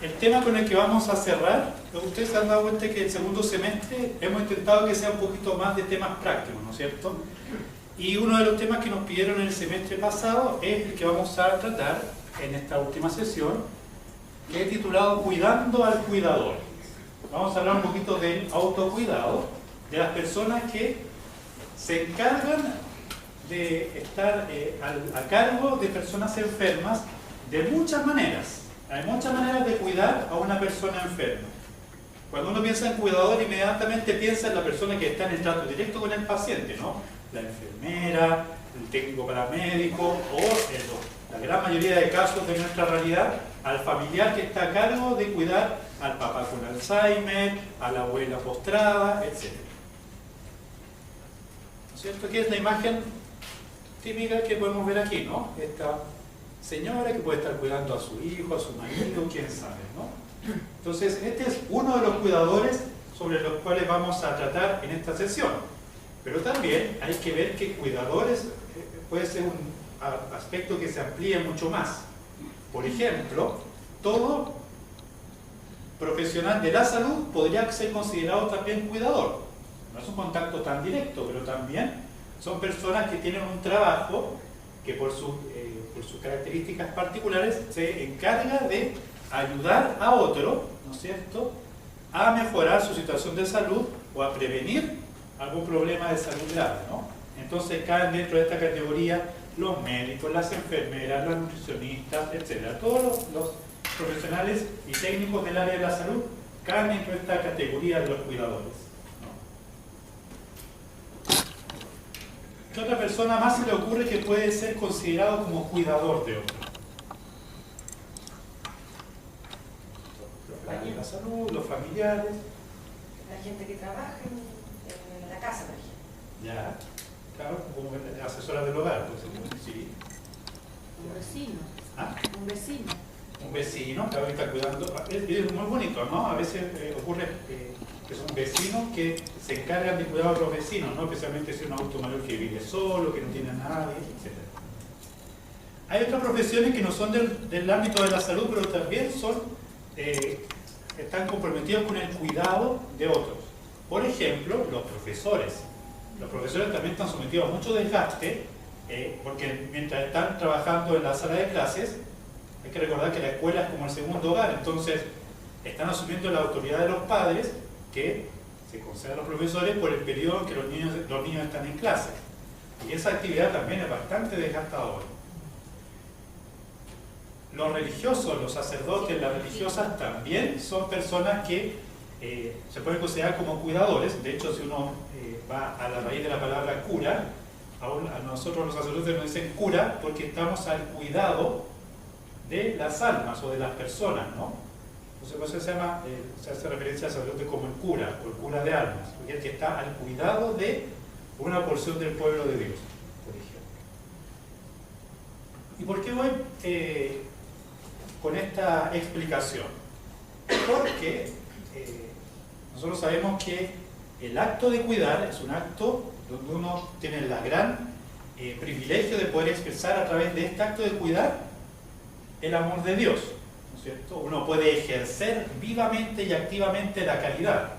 el tema con el que vamos a cerrar, ustedes se han dado cuenta que el segundo semestre hemos intentado que sea un poquito más de temas prácticos, ¿no es cierto? Y uno de los temas que nos pidieron en el semestre pasado es el que vamos a tratar en esta última sesión, que he titulado Cuidando al Cuidador. Vamos a hablar un poquito del autocuidado, de las personas que se encargan de estar a cargo de personas enfermas de muchas maneras. Hay muchas maneras de cuidar a una persona enferma. Cuando uno piensa en cuidador, inmediatamente piensa en la persona que está en el trato directo con el paciente, ¿no? La enfermera, el técnico paramédico o, en la gran mayoría de casos de nuestra realidad, al familiar que está a cargo de cuidar al papá con Alzheimer, a la abuela postrada, etc. ¿No es cierto? Que es la imagen típica que podemos ver aquí, ¿no? Esta señora que puede estar cuidando a su hijo, a su marido, quién sabe, ¿no? Entonces, este es uno de los cuidadores sobre los cuales vamos a tratar en esta sesión. Pero también hay que ver que cuidadores puede ser un aspecto que se amplía mucho más. Por ejemplo, todo profesional de la salud podría ser considerado también cuidador. No es un contacto tan directo, pero también son personas que tienen un trabajo que por sus características particulares se encarga de ayudar a otro, ¿no es cierto?, a mejorar su situación de salud o a prevenir algún problema de salud grave, ¿no? Entonces caen dentro de esta categoría los médicos, las enfermeras, los nutricionistas, etc. Todos los profesionales y técnicos del área de la salud caen dentro de esta categoría de los cuidadores, ¿no? ¿Qué otra persona más se le ocurre que puede ser considerado como cuidador de otro? La salud, los familiares. La gente que trabaja en la casa, por ejemplo. Ya, claro, como asesora del hogar, pues, sí. Un vecino. ¿Ah? Un vecino. Un vecino, claro, que está cuidando. Es muy bonito, ¿no? A veces ocurre que son vecinos que se encargan de cuidar a otros vecinos, ¿no? Especialmente si es un adulto mayor que vive solo, que no tiene a nadie, etc. Hay otras profesiones que no son del ámbito de la salud, pero también están comprometidos con el cuidado de otros. Por ejemplo, los profesores. Los profesores también están sometidos a mucho desgaste, porque mientras están trabajando en la sala de clases, hay que recordar que la escuela es como el segundo hogar, entonces están asumiendo la autoridad de los padres que se concede a los profesores por el periodo en que los niños están en clase. Y esa actividad también es bastante desgastadora. Los religiosos, los sacerdotes, las religiosas también son personas que se pueden considerar como cuidadores. De hecho, si uno va a la raíz de la palabra cura, a nosotros los sacerdotes nos dicen cura porque estamos al cuidado de las almas o de las personas, ¿no? Entonces, por eso se hace referencia al sacerdote como el cura o el cura de almas, porque es el que está al cuidado de una porción del pueblo de Dios, por ejemplo. ¿Y por qué voy con esta explicación? Porque nosotros sabemos que el acto de cuidar es un acto donde uno tiene el gran privilegio de poder expresar a través de este acto de cuidar el amor de Dios, ¿no es cierto? Uno puede ejercer vivamente y activamente la caridad,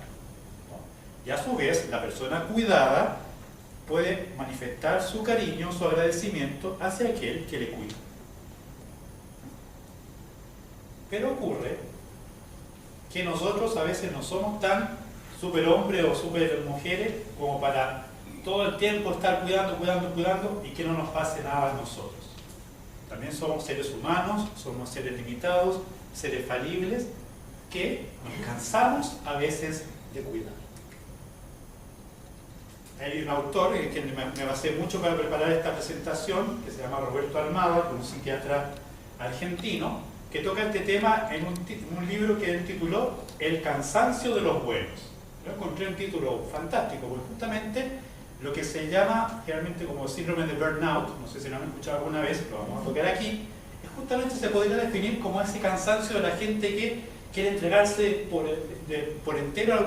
¿no? Y a su vez la persona cuidada puede manifestar su cariño, su agradecimiento hacia aquel que le cuida. Pero ocurre que nosotros a veces no somos tan superhombres o supermujeres como para todo el tiempo estar cuidando y que no nos pase nada a nosotros. También somos seres humanos, somos seres limitados, seres falibles, que nos cansamos a veces de cuidar. Hay un autor que me basé mucho para preparar esta presentación, que se llama Roberto Almada, un psiquiatra argentino, que toca este tema en un libro que él tituló El cansancio de los buenos. Yo encontré un título fantástico, porque justamente lo que se llama generalmente como síndrome de burnout, no sé si lo han escuchado alguna vez, lo vamos a tocar aquí, es justamente se podría definir como ese cansancio de la gente que quiere entregarse por entero a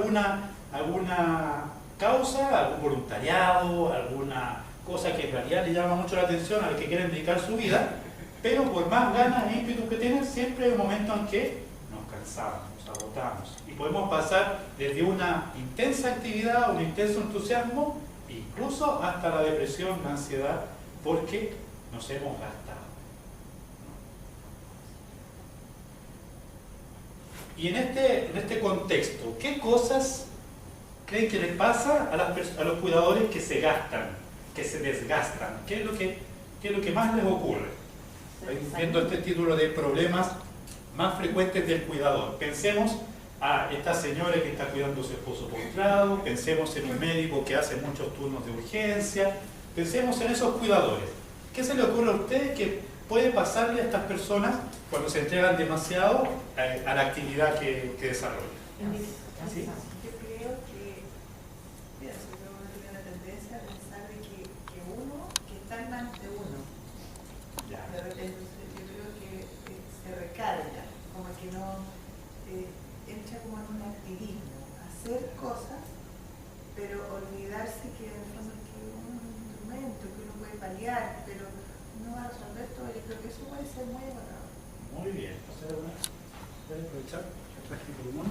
alguna causa, algún voluntariado, alguna cosa que en realidad le llama mucho la atención a los que quieren dedicar su vida, pero por más ganas e ímpetu que tienen, siempre hay un momento en que nos cansamos, nos agotamos. Y podemos pasar desde una intensa actividad, un intenso entusiasmo, incluso hasta la depresión, la ansiedad, porque nos hemos gastado. Y en este contexto, ¿qué cosas creen que les pasa a los cuidadores que se gastan, que se desgastan? ¿Qué es lo que más les ocurre? Viendo este título de problemas más frecuentes del cuidador. Pensemos a esta señora que está cuidando a su esposo postrado, pensemos en un médico que hace muchos turnos de urgencia, pensemos en esos cuidadores. ¿Qué se le ocurre a usted que puede pasarle a estas personas cuando se entregan demasiado a la actividad que desarrollan? ¿Sí? Yo creo que, mira, sobre todo uno tiene la tendencia a pensar de que uno, que está en manos de uno, Ya. de repente yo creo que se recarga, como que no entra como en un activismo, hacer cosas, pero olvidarse que en el fondo es que uno es un instrumento, que uno puede paliar, pero no va a resolver todo. Yo creo que eso puede ser muy agotador. Muy bien. Voy a aprovechar el traje de pulmón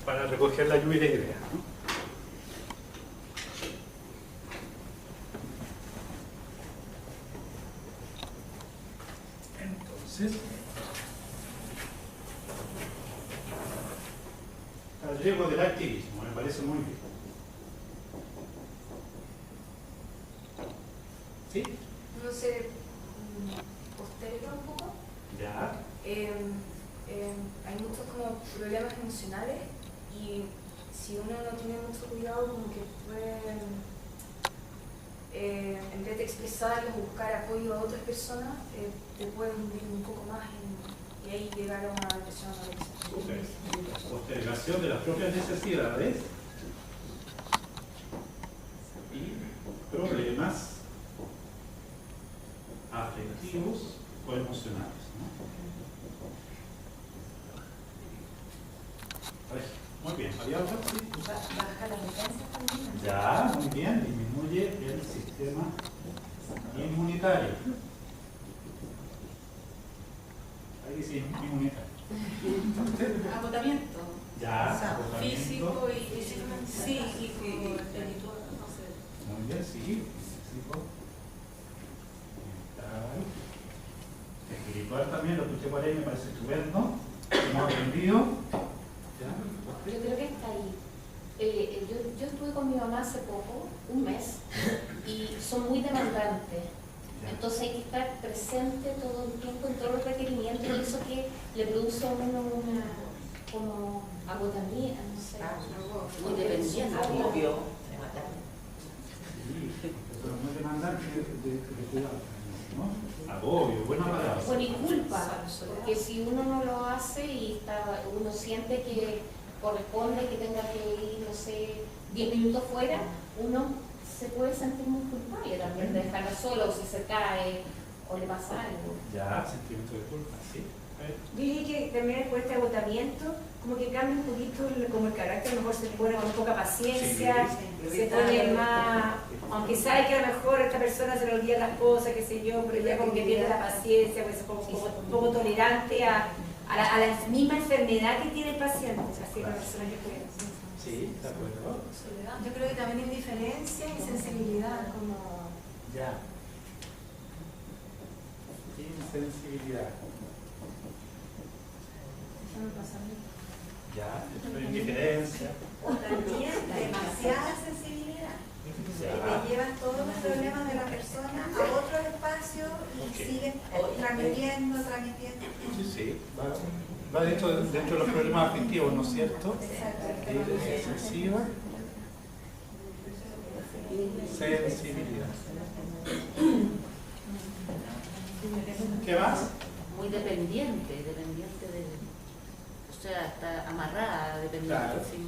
para recoger la lluvia de ideas, ¿no? Entonces, el riesgo del activismo, me parece muy bien. ¿Sí? No sé, posterga un poco. Ya. Hay muchos como problemas emocionales y si uno no tiene mucho cuidado como que pueden, en vez de expresarlos o buscar apoyo a otras personas, te pueden hundir un poco más y ahí llegar a una depresión o anorexia. Postergación de las propias necesidades y problemas afectivos o emocionales, ¿no? Muy bien, ¿había otra? Sí. Baja la defensa también. Ya, muy bien, disminuye el sistema inmunitario. Ahí dice inmunitario. Agotamiento. Ya, Físico agotamiento. y psíquico, espiritual, no sé. Muy bien, sí. Físico, mental, espiritual también, lo que usted por ahí me parece estupendo. Hemos aprendido. ¿Ya? Yo creo que está ahí. Yo estuve con mi mamá hace poco, un mes, y son muy demandantes. Entonces hay que estar presente todo el tiempo en todos los requerimientos y eso que le produce a uno una como agotamiento, no sé. Muy dependiente, obvio. Sí, pero muy demandante de cuidado, ¿no? Agobio, buena palabra. Bueno, y culpa, porque si uno no lo hace y uno siente que corresponde que tenga que ir, no sé, 10 minutos fuera, uno se puede sentir muy culpable también de dejarla sola, o si se cae o le pasa algo. Ya, sentimiento de culpa, sí. Yo dije que también después de este agotamiento, como que cambia un poquito como el carácter, a lo mejor se pone con poca paciencia, se pone más, aunque sabe que a lo mejor esta persona se le olvida las cosas, qué sé yo, pero ya como que pierde la paciencia, pues es como un poco tolerante a la misma enfermedad que tiene el paciente, así que la persona yo creo. Sí, de acuerdo. Yo creo que también indiferencia y sensibilidad, como Ya. Insensibilidad. eso me pasa a mí. Ya, indiferencia. O también demasiada sensibilidad. Que Ya. te llevan todos los problemas de la persona a otro espacio y Ok. siguen transmitiendo. Sí, sí. Va dentro de los problemas afectivos, ¿no es cierto? Excesiva sensibilidad. ¿Qué más? Muy dependiente de, o sea, está amarrada, dependiente. Claro. Sí.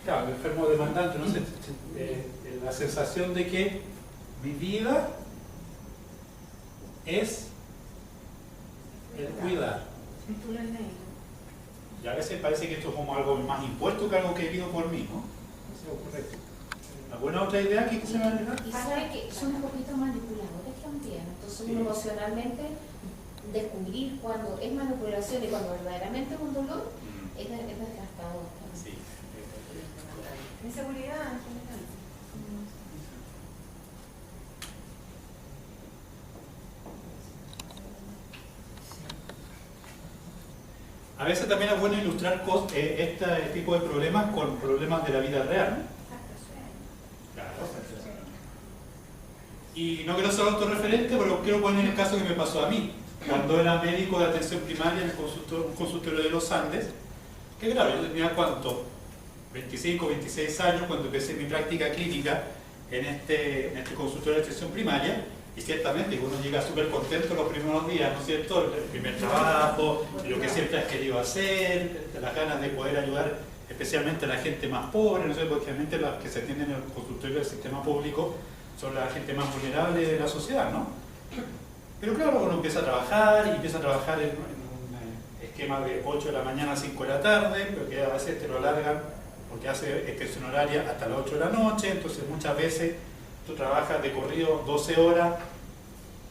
Claro, el enfermo demandante, ¿no? La sensación de que mi vida es el cuidar. Tú lo lees. Y a veces parece que esto es como algo más impuesto que algo querido por mí, ¿no? Eso ocurre. ¿Alguna otra idea que se me ha llegado? Y sabe que son un poquito manipuladores también, entonces uno emocionalmente descubrir cuando es manipulación y cuando verdaderamente es un dolor, Es desgastador. Sí. Inseguridad en general. A veces también es bueno ilustrar este tipo de problemas con problemas de la vida real. Claro. Y no quiero ser autorreferente, pero quiero poner el caso que me pasó a mí, cuando era médico de atención primaria en un consultorio de los Andes, que claro, yo tenía ¿cuánto? 25, 26 años cuando empecé mi práctica clínica en este consultorio de atención primaria, y ciertamente uno llega súper contento los primeros días, ¿no es cierto? El primer trabajo, lo que siempre has querido hacer, las ganas de poder ayudar especialmente a la gente más pobre, ¿no sé? Porque realmente las que se atienden en el consultorio del sistema público son la gente más vulnerable de la sociedad, ¿no? Pero claro, uno empieza a trabajar y empieza a trabajar en un esquema de 8 de la mañana a 5 de la tarde, pero que a veces te lo alargan porque hace extensión horaria hasta las 8 de la noche, entonces muchas veces tú trabajas de corrido 12 horas,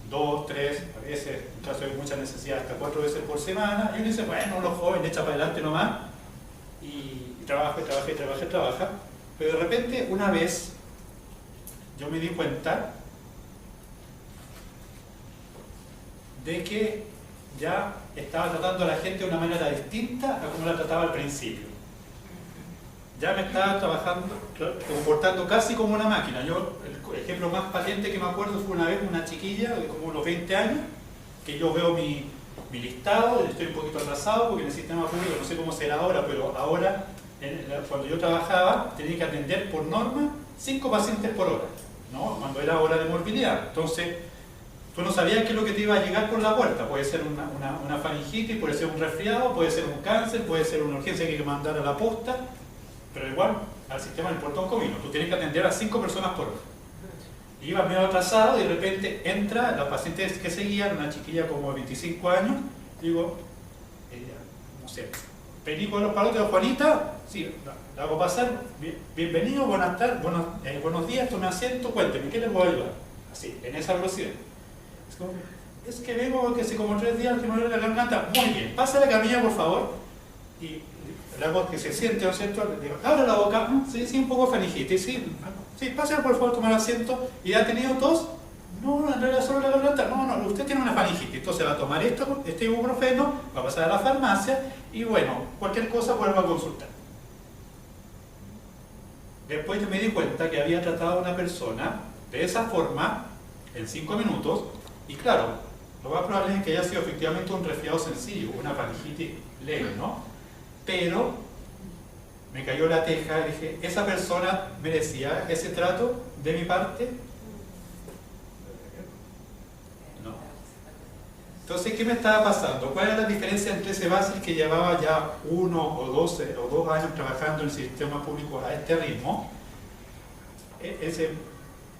2, 3, a veces, en caso de mucha necesidad, hasta 4 veces por semana, y uno dice, bueno, uno joven, echa para adelante nomás, y trabaja, pero de repente, una vez, yo me di cuenta de que ya estaba tratando a la gente de una manera distinta a como la trataba al principio. Ya me estaba comportando casi como una máquina. Yo, el ejemplo más patente que me acuerdo fue una vez una chiquilla de como unos 20 años, que yo veo mi listado, estoy un poquito atrasado porque en el sistema público, no sé cómo será ahora, pero ahora, cuando yo trabajaba, tenía que atender por norma 5 pacientes por hora, ¿no? Cuando era hora de morbilidad. Entonces, tú no sabías qué es lo que te iba a llegar por la puerta. Puede ser una faringitis, puede ser un resfriado, puede ser un cáncer, puede ser una urgencia que hay que mandar a la posta, pero igual al sistema le importa un comino. Tú tienes que atender a 5 personas por hora. Iba medio atrasado y de repente entra la paciente que seguía, una chiquilla como de 25 años, digo, ella, no sé, perico de los palotes de Juanita, sí, la hago pasar, bienvenido, buenas tardes, buenos días, tome asiento, cuénteme, ¿qué le puedo ayudar? Así, en esa velocidad. Es que vengo que hace como 3 días que me duele la garganta. Muy bien, pasa la camilla por favor. Y le hago que se siente, ¿no es cierto? Le digo, abre la boca, sí, un poco faringitis, sí, pase por favor, tomar asiento. ¿Y ha tenido tos? No, en realidad solo la garganta. No, usted tiene una faringitis. Entonces va a tomar este ibuprofeno, va a pasar a la farmacia y bueno, cualquier cosa vuelva a consultar. Después yo me di cuenta que había tratado a una persona de esa forma en 5 minutos. Y claro, lo más probable es que haya sido efectivamente un resfriado sencillo, una faringitis leve, ¿no? Pero me cayó la teja y dije, ¿esa persona merecía ese trato de mi parte? No. Entonces, ¿qué me estaba pasando? ¿Cuál era la diferencia entre ese Basil que llevaba ya 1 o 2 años trabajando en el sistema público a este ritmo? Ese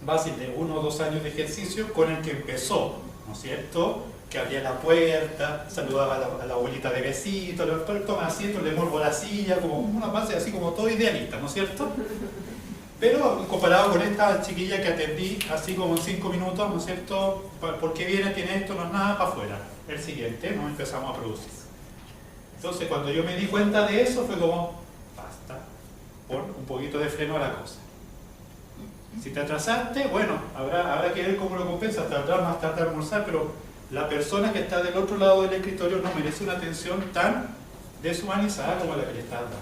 Basil de 1 o 2 años de ejercicio con el que empezó, ¿no es cierto? Que abría la puerta, saludaba a la abuelita de besito, le toma asiento, le muevo la silla, como una base así como todo idealista, ¿no es cierto? Pero comparado con esta chiquilla que atendí así como en 5 minutos, ¿no es cierto? ¿Por qué viene? Tiene esto, no es nada, para afuera. El siguiente, nos empezamos a producir. Entonces cuando yo me di cuenta de eso fue como, basta, pon un poquito de freno a la cosa. Si te atrasaste, bueno, habrá que ver cómo lo compensas, tardar más tarde a almorzar, pero la persona que está del otro lado del escritorio no merece una atención tan deshumanizada como la que le estás dando.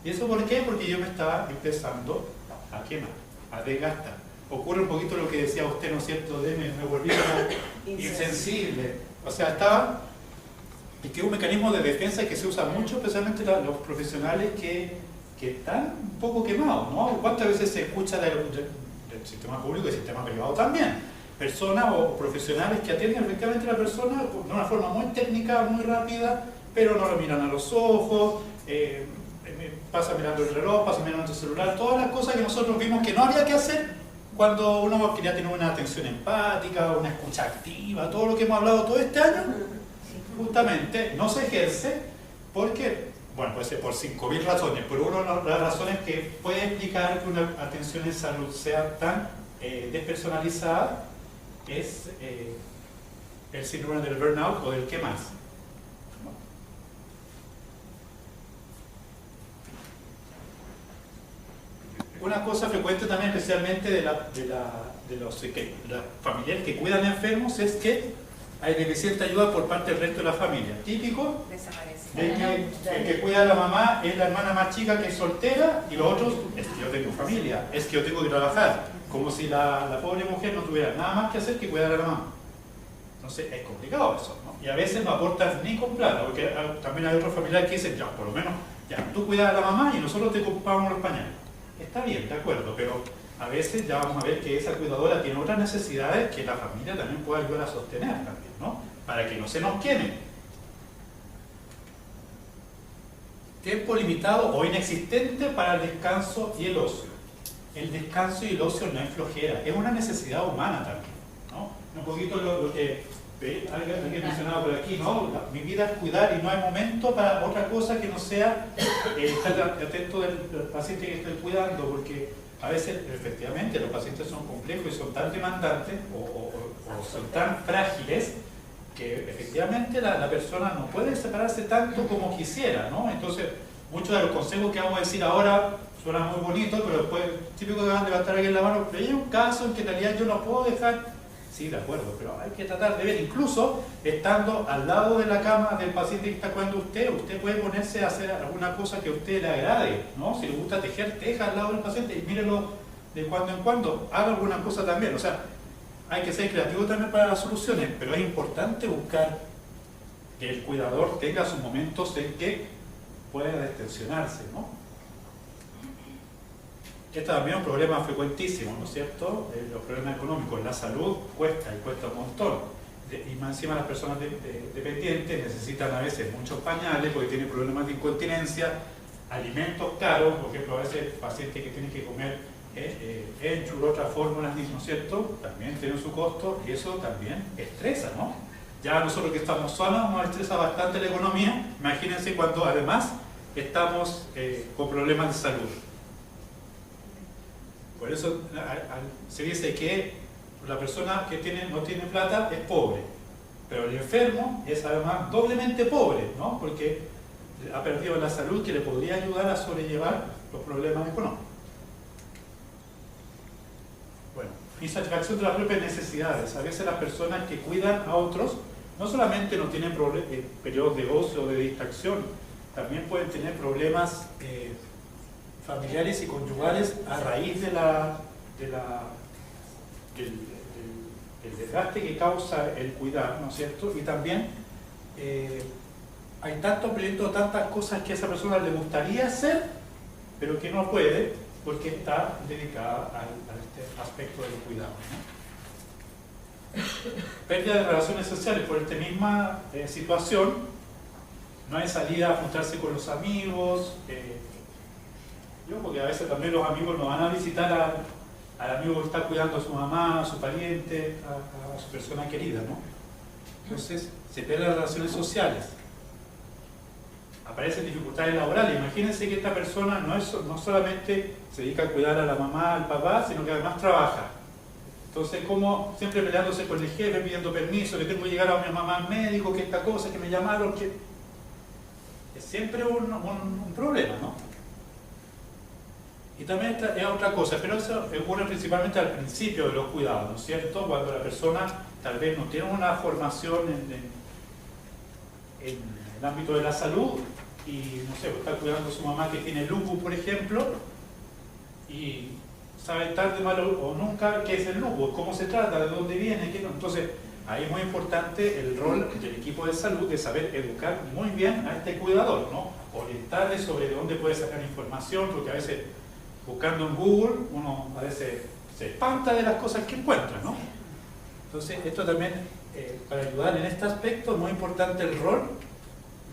¿Y eso por qué? Porque yo me estaba empezando a quemar, a desgastar. Ocurre un poquito lo que decía usted, ¿no es cierto? Me volví como insensible. O sea, y que es un mecanismo de defensa que se usa mucho, especialmente los profesionales que están un poco quemados, ¿no? ¿Cuántas veces se escucha del sistema público y del sistema privado también? Personas o profesionales que atienden efectivamente a la persona de una forma muy técnica, muy rápida, pero no lo miran a los ojos, pasa mirando el reloj, pasa mirando el celular, todas las cosas que nosotros vimos que no había que hacer cuando uno quería tener una atención empática, una escucha activa, todo lo que hemos hablado todo este año, justamente no se ejerce porque, bueno, puede ser por 5.000 razones, pero una de las razones que puede explicar que una atención en salud sea tan despersonalizada es el síndrome del burnout o del qué más. una cosa frecuente también, especialmente de los familiares que cuidan enfermos, es que hay deficiente ayuda por parte del resto de la familia. Típico de que el que cuida a la mamá es la hermana más chica que es soltera, y los otros es que yo tengo familia, es que yo tengo que trabajar, como si la pobre mujer no tuviera nada más que hacer que cuidar a la mamá. Entonces es complicado eso, ¿no? Y a veces no aportas ni con plata, porque también hay otros familiares que dicen, ya, por lo menos, ya, tú cuidas a la mamá y nosotros te ocupamos los pañales. Está bien, de acuerdo, pero a veces ya vamos a ver que esa cuidadora tiene otras necesidades que la familia también puede ayudar a sostener también, ¿no? Para que no se nos queme. Tiempo limitado o inexistente para el descanso y el ocio. El descanso y el ocio no es flojera, es una necesidad humana también, ¿no? Un poquito lo que alguien mencionaba por aquí, ¿no? Mi vida es cuidar y no hay momento para otra cosa que no sea estar atento del paciente que estoy cuidando, porque a veces efectivamente los pacientes son complejos y son tan demandantes o son tan frágiles que efectivamente la persona no puede separarse tanto como quisiera, ¿no? Entonces, muchos de los consejos que vamos a decir ahora suenan muy bonitos, pero después, típico que van a levantar aquí en la mano, pero hay un caso en que en realidad yo no puedo dejar. Sí, de acuerdo, pero hay que tratar de ver, incluso estando al lado de la cama del paciente que está cuidando usted puede ponerse a hacer alguna cosa que a usted le agrade, ¿no? Si le gusta tejer, teja al lado del paciente y mírelo de cuando en cuando, haga alguna cosa también. O sea, hay que ser creativo también para las soluciones, pero es importante buscar que el cuidador tenga sus momentos en que pueda destensionarse, ¿no? Este también es un problema frecuentísimo, ¿no es cierto? Los problemas económicos, la salud cuesta y cuesta un montón. Y más encima las personas dependientes necesitan a veces muchos pañales porque tienen problemas de incontinencia, alimentos caros, por ejemplo a veces pacientes que tienen que comer Ensure, otras fórmulas, ¿no es cierto? También tienen su costo y eso también estresa, ¿no? Ya nosotros que estamos solos nos estresa bastante la economía, imagínense cuando además estamos con problemas de salud. Por eso se dice que la persona que no tiene plata es pobre, pero el enfermo es además doblemente pobre, ¿no? Porque ha perdido la salud que le podría ayudar a sobrellevar los problemas económicos. Bueno, insatisfacción de las propias necesidades. A veces las personas que cuidan a otros no solamente no tienen periodos de ocio o de distracción, también pueden tener problemas familiares y conyugales a raíz del desgaste que causa el cuidar, ¿no es cierto? Y también hay tantos proyectos, tantas cosas que a esa persona le gustaría hacer, pero que no puede porque está dedicada a este aspecto del cuidado, ¿no? Pérdida de relaciones sociales por esta misma situación. No hay salida a juntarse con los amigos, porque a veces también los amigos no van a visitar al amigo que está cuidando a su mamá, a su pariente, a su persona querida, ¿no? Entonces se pierden las relaciones sociales, aparecen dificultades laborales. Imagínense que esta persona no solamente se dedica a cuidar a la mamá, al papá, sino que además trabaja. Entonces, como siempre peleándose con el jefe, pidiendo permiso, que tengo que llegar a mi mamá al médico, que esta cosa, que me llamaron, que es siempre un problema, ¿no? Y también es otra cosa, pero eso ocurre principalmente al principio de los cuidados, ¿no es cierto? Cuando la persona tal vez no tiene una formación en el ámbito de la salud y, no sé, está cuidando a su mamá que tiene lupus, por ejemplo, y sabe tarde, mal o nunca qué es el lupus, cómo se trata, de dónde viene, qué no. Entonces, ahí es muy importante el rol del equipo de salud de saber educar muy bien a este cuidador, ¿no? Orientarle sobre de dónde puede sacar información, porque a veces buscando en Google uno a veces se espanta de las cosas que encuentra, ¿no? Entonces, esto también, para ayudar en este aspecto, es muy importante el rol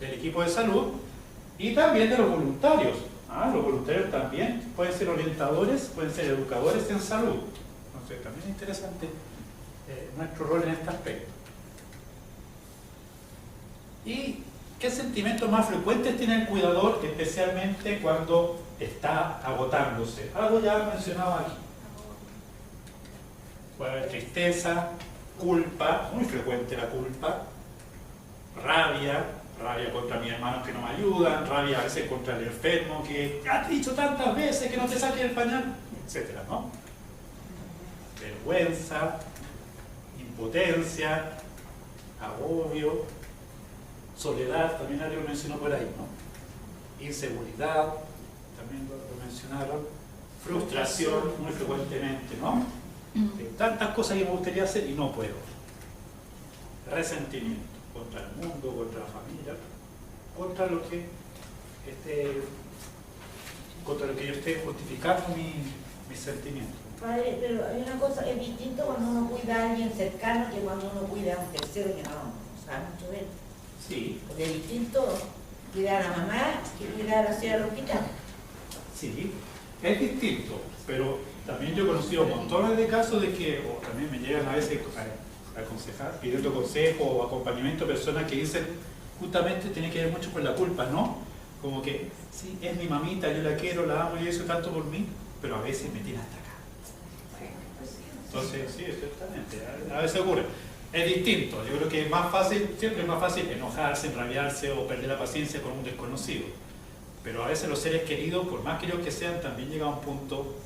del equipo de salud y también de los voluntarios. Los voluntarios también pueden ser orientadores, pueden ser educadores en salud. Entonces, también es interesante nuestro rol en este aspecto. ¿Y qué sentimientos más frecuentes tiene el cuidador, especialmente cuando está agotándose? Algo ya mencionado aquí. Puede haber tristeza, culpa, muy frecuente la culpa, rabia, rabia contra mis hermanos que no me ayudan, rabia a veces contra el enfermo que has dicho tantas veces que no te saques el pañal, etcétera, ¿no? Vergüenza, impotencia, agobio, soledad, también alguien lo mencionó por ahí, ¿no? Inseguridad, también lo mencionaron, frustración muy frecuentemente, ¿no? Tantas cosas que me gustaría hacer y no puedo. Resentimiento contra el mundo, contra la familia, contra lo que yo esté justificando mis sentimientos. Padre, pero hay una cosa, es distinto cuando uno cuida a alguien cercano que cuando uno cuida a un tercero que no sabe mucho de él. Sí. Porque es distinto cuidar a la mamá que cuidar a la señora del hospital. Sí, es distinto, pero también yo he conocido montones de casos de que, o también me llegan a veces a aconsejar, pidiendo consejo o acompañamiento a personas que dicen, justamente tiene que ver mucho con la culpa, ¿no? Como que, sí, es mi mamita, yo la quiero, la amo y eso tanto por mí, pero a veces me tiene hasta acá. Entonces, sí, exactamente, a veces ocurre. Es distinto, yo creo que es más fácil, siempre es más fácil enojarse, enrabiarse o perder la paciencia con un desconocido. Pero a veces los seres queridos, por más queridos que sean, también llega a un punto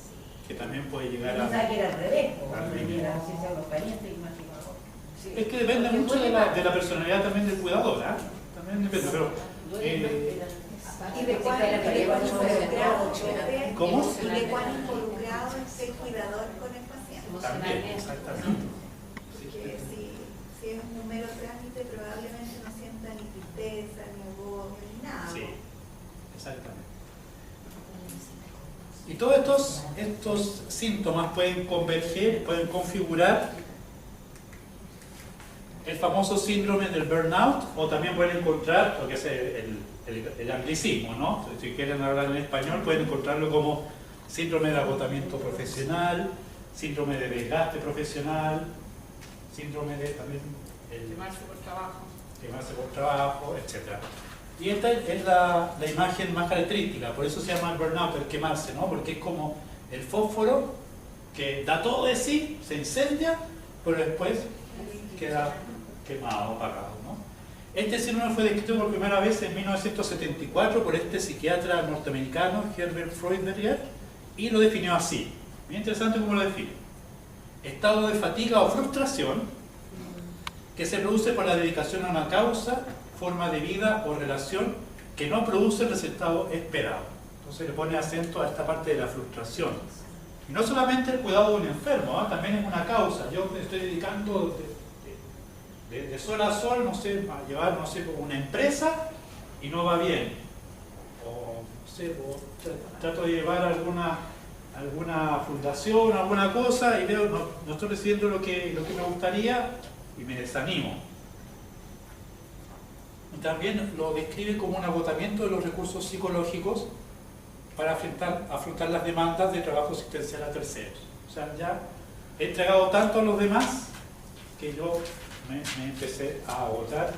que también puede llegar a... No sabe que era al revés, porque llega a decirse a los parientes, imagino. Sí. Es que depende mucho de la personalidad también del cuidador, ¿eh? También depende, pero... ¿Y de cuán involucrado ¿Cómo? ¿Y de cuán involucrado esté el cuidador con el paciente? También, exactamente. Porque si es un mero trámite, probablemente no sienta ni tristeza, ni agobio, ni nada. Sí, exactamente. Y todos estos síntomas pueden converger, pueden configurar el famoso síndrome del burnout, o también pueden encontrar, lo que es el anglicismo, ¿no? Si quieren hablar en español, pueden encontrarlo como síndrome de agotamiento profesional, síndrome de desgaste profesional, síndrome de también Quemarse por trabajo, etc. Y esta es la imagen más característica, por eso se llama el burnout, el quemarse, ¿no? Porque es como el fósforo que da todo de sí, se incendia, pero después queda quemado, apagado, ¿no? Este síndrome fue descrito por primera vez en 1974 por este psiquiatra norteamericano, Herbert Freudenberger, y lo definió así. Bien interesante cómo lo define. Estado de fatiga o frustración que se produce por la dedicación a una causa, forma de vida o relación que no produce el resultado esperado. Entonces le pone acento a esta parte de la frustración. Y no solamente el cuidado de un enfermo, ¿eh? También es una causa. Yo me estoy dedicando de sol a sol, no sé, a llevar, no sé, una empresa y no va bien. O, no sé, trato de llevar alguna fundación, alguna cosa y veo, no estoy recibiendo lo que me gustaría y me desanimo. Y también lo describe como un agotamiento de los recursos psicológicos para afrontar las demandas de trabajo asistencial a terceros. O sea, ya he entregado tanto a los demás que yo me empecé a agotar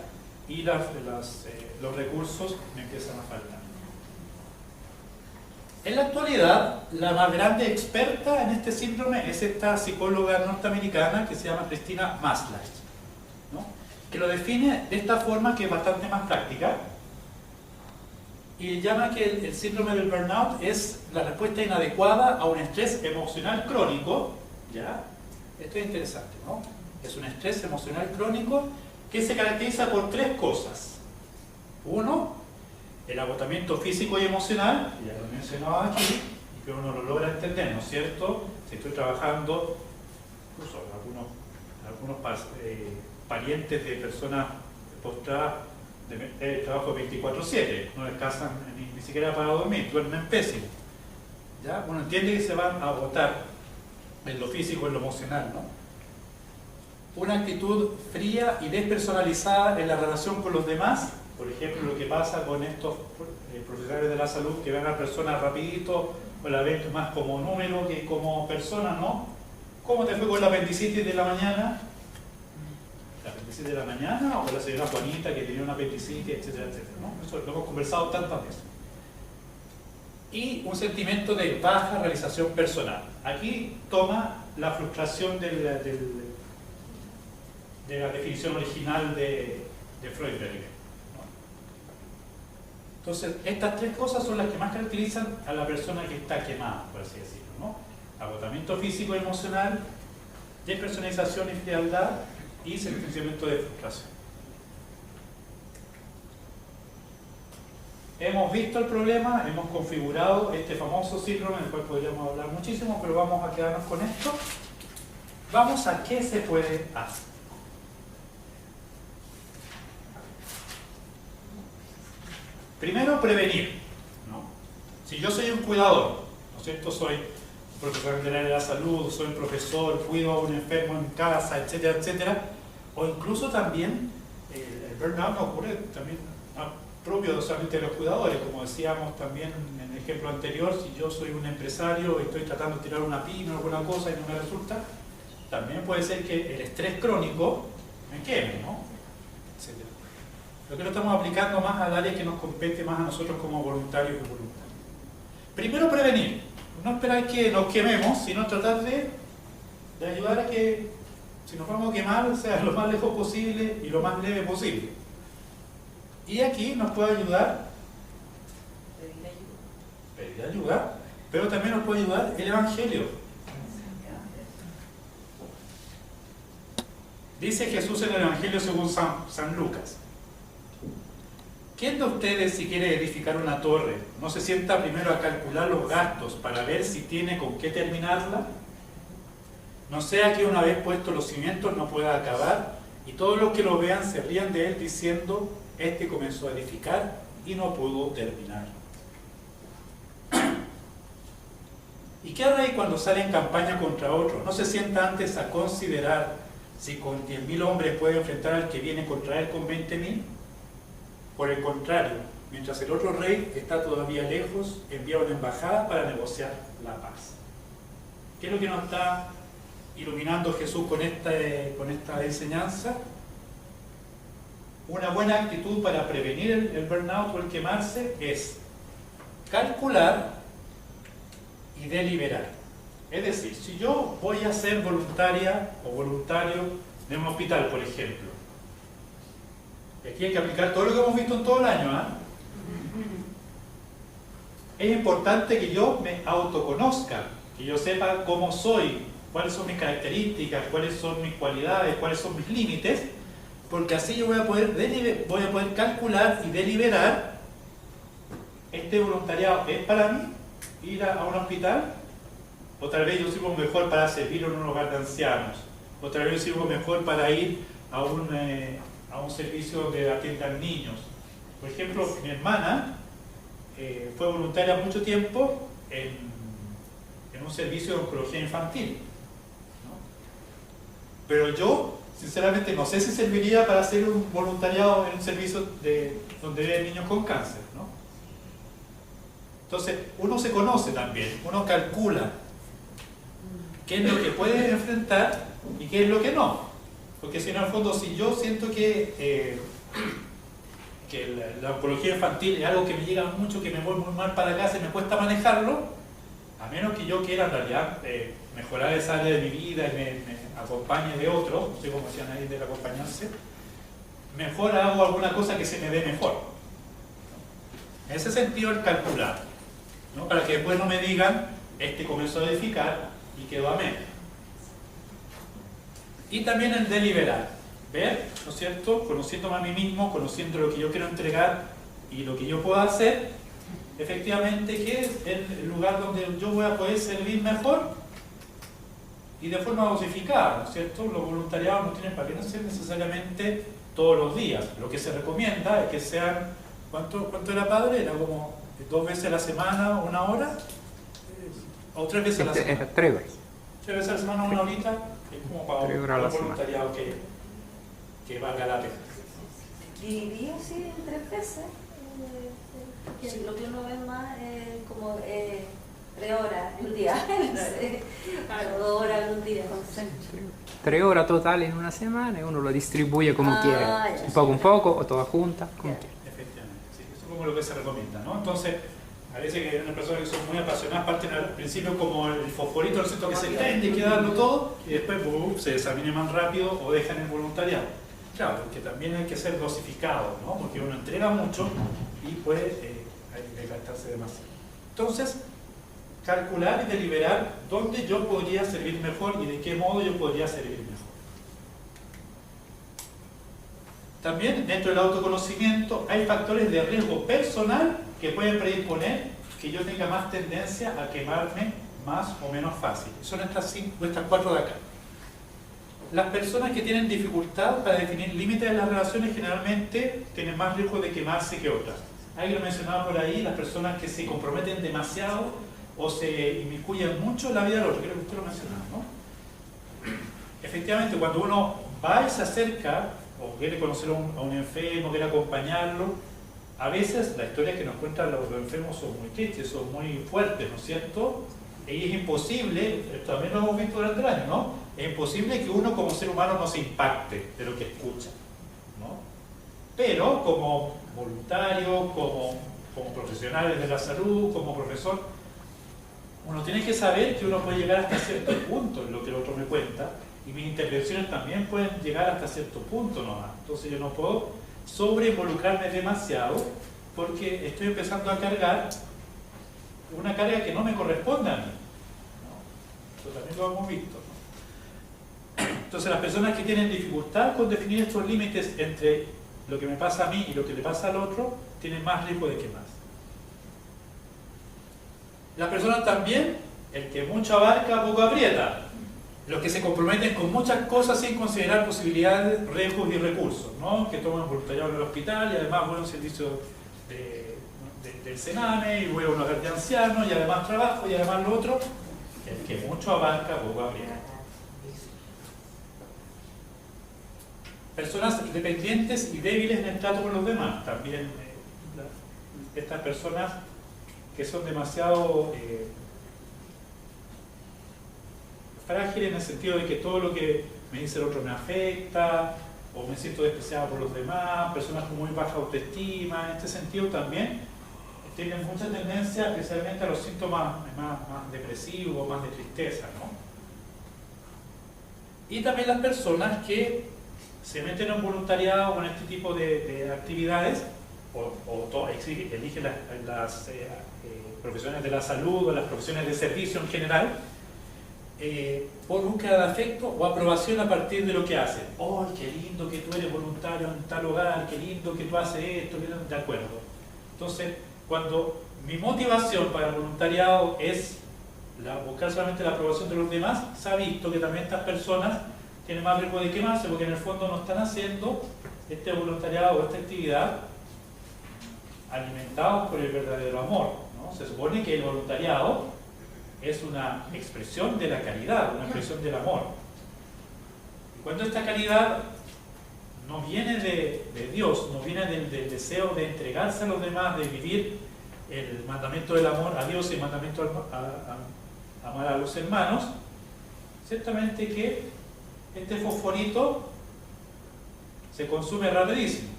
y los recursos me empiezan a faltar. En la actualidad, la más grande experta en este síndrome es esta psicóloga norteamericana que se llama Christina Maslach, ¿no? Que lo define de esta forma que es bastante más práctica y llama que el síndrome del burnout es la respuesta inadecuada a un estrés emocional crónico, ¿ya? Esto es interesante, ¿no? Es un estrés emocional crónico que se caracteriza por tres cosas. Uno, el agotamiento físico y emocional, ya lo mencionaba aquí, y que uno lo logra entender, ¿no es cierto? Si estoy trabajando, incluso algunos parientes de personas postradas de trabajo 24/7, no descansan ni siquiera para dormir, duermen pésimo. ¿Ya? Uno entiende que se van a agotar en lo físico y en lo emocional, ¿no? Una actitud fría y despersonalizada en la relación con los demás, por ejemplo, lo que pasa con estos profesionales de la salud que ven a personas rapidito o la ven más como número que como persona, ¿no? ¿Cómo te fue con la apendicitis de la mañana? ¿La apendicitis de la mañana o la señora Juanita que tenía una apendicitis, etcétera, etcétera, ¿no? Eso lo hemos conversado tantas veces. Y un sentimiento de baja realización personal. Aquí toma la frustración de la definición original de Freudenberger, ¿no? Entonces, estas tres cosas son las que más caracterizan a la persona que está quemada, por así decirlo, ¿no? Agotamiento físico y emocional, despersonalización y frialdad y sentimiento de frustración. Hemos visto el problema, hemos configurado este famoso síndrome, del cual podríamos hablar muchísimo, pero vamos a quedarnos con esto. Vamos a qué se puede hacer. Primero, prevenir, ¿no? Si yo soy un cuidador, ¿no es cierto? Soy profesor del área de la salud, soy profesor, cuido a un enfermo en casa, etcétera, etcétera, o incluso también el burnout ocurre también propio solamente de los cuidadores, como decíamos también en el ejemplo anterior. Si yo soy un empresario y estoy tratando de tirar una pyme o alguna cosa y no me resulta, también puede ser que el estrés crónico me queme, ¿no? Etcétera. Lo que lo estamos aplicando más al área que nos compete más a nosotros como voluntarios y voluntarios. Primero, prevenir. No esperar que nos quememos, sino tratar de ayudar a que, si nos vamos a quemar, sea lo más lejos posible y lo más leve posible. Y aquí nos puede ayudar pedir ayuda, pero también nos puede ayudar el Evangelio. Dice Jesús en el Evangelio según San Lucas: ¿quién de ustedes, si quiere edificar una torre, no se sienta primero a calcular los gastos para ver si tiene con qué terminarla? No sea que una vez puestos los cimientos no pueda acabar y todos los que lo vean se rían de él diciendo: este comenzó a edificar y no pudo terminar. ¿Y qué hará ahí cuando sale en campaña contra otro? ¿No se sienta antes a considerar si con 10.000 hombres puede enfrentar al que viene contra él con 20.000? Por el contrario, mientras el otro rey está todavía lejos, envía una embajada para negociar la paz. ¿Qué es lo que nos está iluminando Jesús con esta enseñanza? Una buena actitud para prevenir el burnout o el quemarse es calcular y deliberar. Es decir, si yo voy a ser voluntaria o voluntario de un hospital, por ejemplo, aquí hay que aplicar todo lo que hemos visto en todo el año, ¿eh? Es importante que yo me autoconozca, que yo sepa cómo soy, cuáles son mis características, cuáles son mis cualidades, cuáles son mis límites, porque así yo voy a poder calcular y deliberar: este voluntariado es para mí, ir a un hospital, o tal vez yo sirvo mejor para servir en un hogar de ancianos, o tal vez yo sirvo mejor para ir a un servicio donde atiendan niños. Por ejemplo, mi hermana fue voluntaria mucho tiempo en un servicio de oncología infantil, ¿no? Pero yo sinceramente no sé si serviría para hacer un voluntariado en un servicio donde viven niños con cáncer, ¿no? Entonces, uno se conoce también, uno calcula qué es lo que puede enfrentar y qué es lo que no. Porque si no, en el fondo, si yo siento que la oncología infantil es algo que me llega mucho, que me voy muy mal para casa y me cuesta manejarlo, a menos que yo quiera en realidad mejorar esa área de mi vida y me acompañe de otro, no sé cómo decía nadie del acompañarse, mejor hago alguna cosa que se me dé mejor. En ese sentido, el calcular, ¿no? Para que después no me digan: este comenzó a edificar y quedó a medio. Y también el deliberar, ver, ¿no es cierto?, conociéndome a mí mismo, conociendo lo que yo quiero entregar y lo que yo puedo hacer, efectivamente, que es el lugar donde yo voy a poder servir mejor y de forma dosificada, ¿no es cierto? Los voluntariados no tienen para qué no ser necesariamente todos los días. Lo que se recomienda es que sean, ¿cuánto era, padre? Era como 2 veces a la semana, 1 hora, o 3 veces a la semana. 3 horas. 3 veces a la semana, 1 horita, es como para un voluntariado que valga la pena. Diría sí 3 veces. Si lo que uno ve más es como 3 horas en un día, no sé, 2 horas en un día. 3 horas total en una semana y uno lo distribuye como quiere, un poco o toda junta, como quiere. Efectivamente, sí, eso es como lo que se recomienda, ¿no? Entonces, parece que hay unas personas que son muy apasionadas, parten al principio como el fosforito, ¿no es cierto?, que se prende y queda dando todo, y después se desamine más rápido o dejan el voluntariado. Claro, porque también hay que ser dosificado, ¿no? Porque uno entrega mucho y puede desgastarse demasiado. Entonces, calcular y deliberar dónde yo podría servir mejor y de qué modo yo podría servir mejor. También dentro del autoconocimiento hay factores de riesgo personal que pueden predisponer que yo tenga más tendencia a quemarme más o menos fácil. Son estas 4 de acá. Las personas que tienen dificultad para definir límites en las relaciones generalmente tienen más riesgo de quemarse que otras. Alguien lo mencionaba por ahí, las personas que se comprometen demasiado o se inmiscuyen mucho en la vida del otro. Creo que usted lo mencionaba, ¿no? Efectivamente, cuando uno va y se acerca o quiere conocer a un enfermo, quiere acompañarlo, a veces las historias que nos cuentan los enfermos son muy tristes, son muy fuertes, ¿no es cierto? Y es imposible, esto también lo hemos visto durante el año, ¿no? Es imposible que uno como ser humano no se impacte de lo que escucha, ¿no? Pero como voluntario, como profesionales de la salud, como profesor, uno tiene que saber que uno puede llegar hasta cierto punto en lo que el otro me cuenta, y mis intervenciones también pueden llegar hasta cierto punto nomás. Entonces yo no puedo sobreinvolucrarme demasiado porque estoy empezando a cargar una carga que no me corresponde a mí, ¿no? Eso también lo hemos visto, ¿no? Entonces las personas que tienen dificultad con definir estos límites entre lo que me pasa a mí y lo que le pasa al otro tienen más riesgo de quemarse. Las personas también, el que mucho abarca poco aprieta. Los que se comprometen con muchas cosas sin considerar posibilidades, riesgos y recursos, ¿no? Que toman voluntariado en el hospital y además buen servicio del Sename y luego un hogar de ancianos y además trabajo y además lo otro. El que mucho abarca poco aprieta. Personas independientes y débiles en el trato con los demás. También estas personas que son demasiado frágiles en el sentido de que todo lo que me dice el otro me afecta o me siento despreciado por los demás, personas con muy baja autoestima, en este sentido también tienen mucha tendencia especialmente a los síntomas más depresivos, más de tristeza, ¿no? Y también las personas que se meten en voluntariado o en este tipo de actividades o eligen las profesiones de la salud o las profesiones de servicio en general por búsqueda de afecto o aprobación a partir de lo que hacen. ¡Oh, qué lindo que tú eres voluntario en tal hogar! ¡Qué lindo que tú haces esto! De acuerdo. Entonces, cuando mi motivación para el voluntariado es buscar solamente la aprobación de los demás, se ha visto que también estas personas tienen más riesgo de quemarse porque en el fondo no están haciendo este voluntariado o esta actividad alimentados por el verdadero amor, ¿no? Se supone que el voluntariado es una expresión de la caridad, una expresión del amor. Y cuando esta caridad no viene de Dios, no viene del deseo de entregarse a los demás, de vivir el mandamiento del amor a Dios y el mandamiento a amar a los hermanos, ciertamente que este fosforito se consume rapidísimo,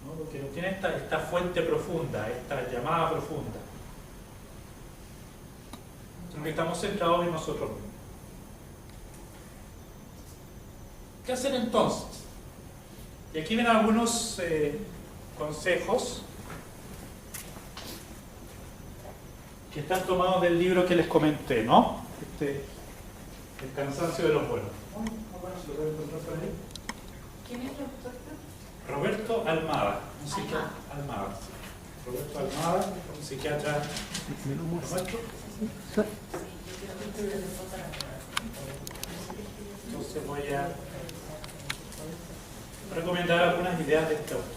¿no? Porque no tiene esta fuente profunda, esta llamada profunda. Porque estamos centrados en nosotros mismos. ¿Qué hacer entonces? Y aquí vienen algunos consejos que están tomados del libro que les comenté, ¿no? El cansancio de los buenos. ¿Se puede encontrar por ahí? ¿Quién es el doctor? Roberto Almada, un psiquiatra. Roberto Almada, un psiquiatra nuestro. Entonces voy a recomendar algunas ideas de este autor.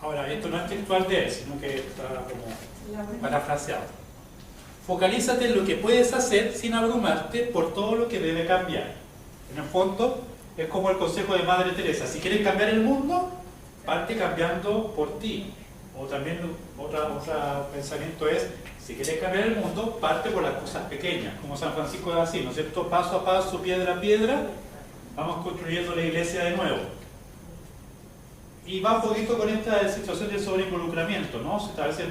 Ahora, esto no es textual de él, sino que está como parafraseado. Focalízate en lo que puedes hacer sin abrumarte por todo lo que debe cambiar. En el fondo, es como el consejo de Madre Teresa. Si quieres cambiar el mundo, parte cambiando por ti. O también otro pensamiento es, si quieres cambiar el mundo, parte por las cosas pequeñas, como San Francisco de Asís, ¿no es cierto? Paso a paso, piedra a piedra, vamos construyendo la iglesia de nuevo. Y va un poquito con esta situación de sobreinvolucramiento, ¿no? A veces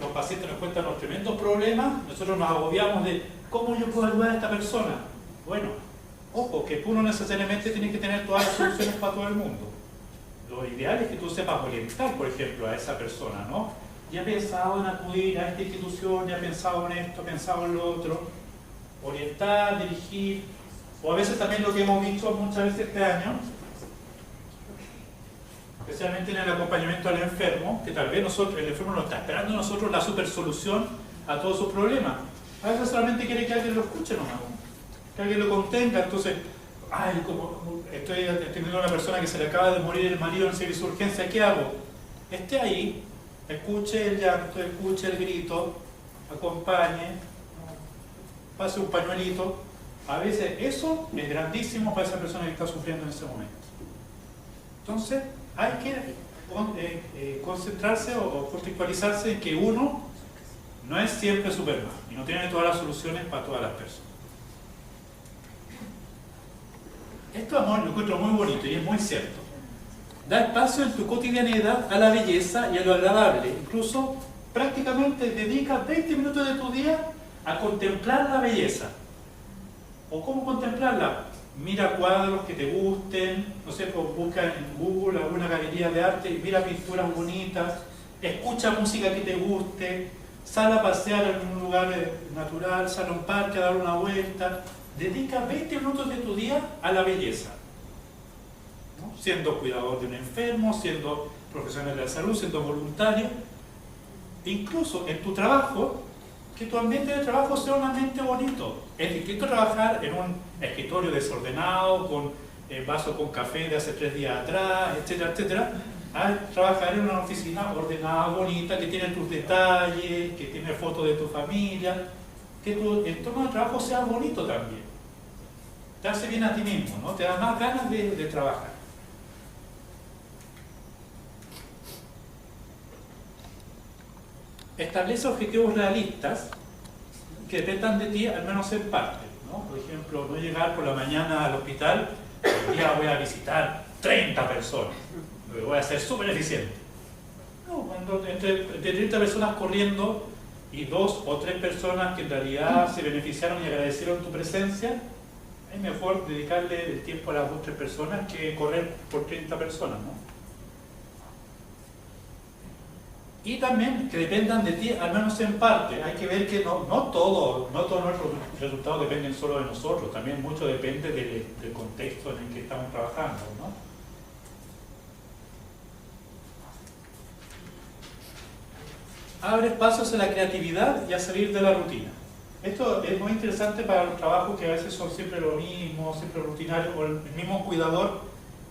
los pacientes nos cuentan los tremendos problemas, nosotros nos agobiamos de ¿cómo yo puedo ayudar a esta persona? Bueno, ojo, que tú no necesariamente tienes que tener todas las soluciones para todo el mundo. Lo ideal es que tú sepas orientar, por ejemplo, a esa persona, ¿no? Ya he pensado en acudir a esta institución, ya he pensado en esto, he pensado en lo otro. Orientar, dirigir, o a veces también lo que hemos visto muchas veces este año, especialmente en el acompañamiento al enfermo, que tal vez el enfermo no está esperando a nosotros la super solución a todos sus problemas. A veces solamente quiere que alguien lo escuche nomás, que alguien lo contenga. Entonces, ay, como estoy atendiendo a una persona que se le acaba de morir el marido en servicio de urgencia, ¿qué hago? Esté ahí, escuche el llanto, escuche el grito, acompañe, pase un pañuelito. A veces eso es grandísimo para esa persona que está sufriendo en ese momento. Entonces, hay que concentrarse o contextualizarse en que uno no es siempre Superman y no tiene todas las soluciones para todas las personas. Esto, amor, lo encuentro muy bonito y es muy cierto. Da espacio en tu cotidianidad a la belleza y a lo agradable. Incluso, prácticamente dedica 20 minutos de tu día a contemplar la belleza. ¿O cómo contemplarla? Mira cuadros que te gusten, no sé, pues busca en Google alguna galería de arte y mira pinturas bonitas, escucha música que te guste, sal a pasear en un lugar natural, sal a un parque a dar una vuelta. Dedica 20 minutos de tu día a la belleza, ¿no? Siendo cuidador de un enfermo, siendo profesional de la salud, siendo voluntario. Incluso en tu trabajo, que tu ambiente de trabajo sea un ambiente bonito. Es distinto trabajar en un escritorio desordenado, con vaso con café de hace 3 días atrás, etcétera, etcétera, a trabajar en una oficina ordenada, bonita, que tiene tus detalles, que tiene fotos de tu familia, que tu entorno de trabajo sea bonito también. Te hace bien a ti mismo, ¿no? Te da más ganas de trabajar. Establece objetivos realistas que dependan de ti, al menos en parte, ¿no? Por ejemplo, no llegar por la mañana al hospital, el día voy a visitar 30 personas, voy a ser súper eficiente. No, cuando entre 30 personas corriendo y 2 o 3 personas que en realidad se beneficiaron y agradecieron tu presencia, es mejor dedicarle el tiempo a las 2 o 3 personas que correr por 30 personas, ¿no? Y también que dependan de ti, al menos en parte. Hay que ver que no todos nuestros resultados dependen solo de nosotros, también mucho depende del contexto en el que estamos trabajando, ¿no? Abre espacios a la creatividad y a salir de la rutina. Esto es muy interesante para los trabajos que a veces son siempre lo mismo, siempre rutinarios, o el mismo cuidador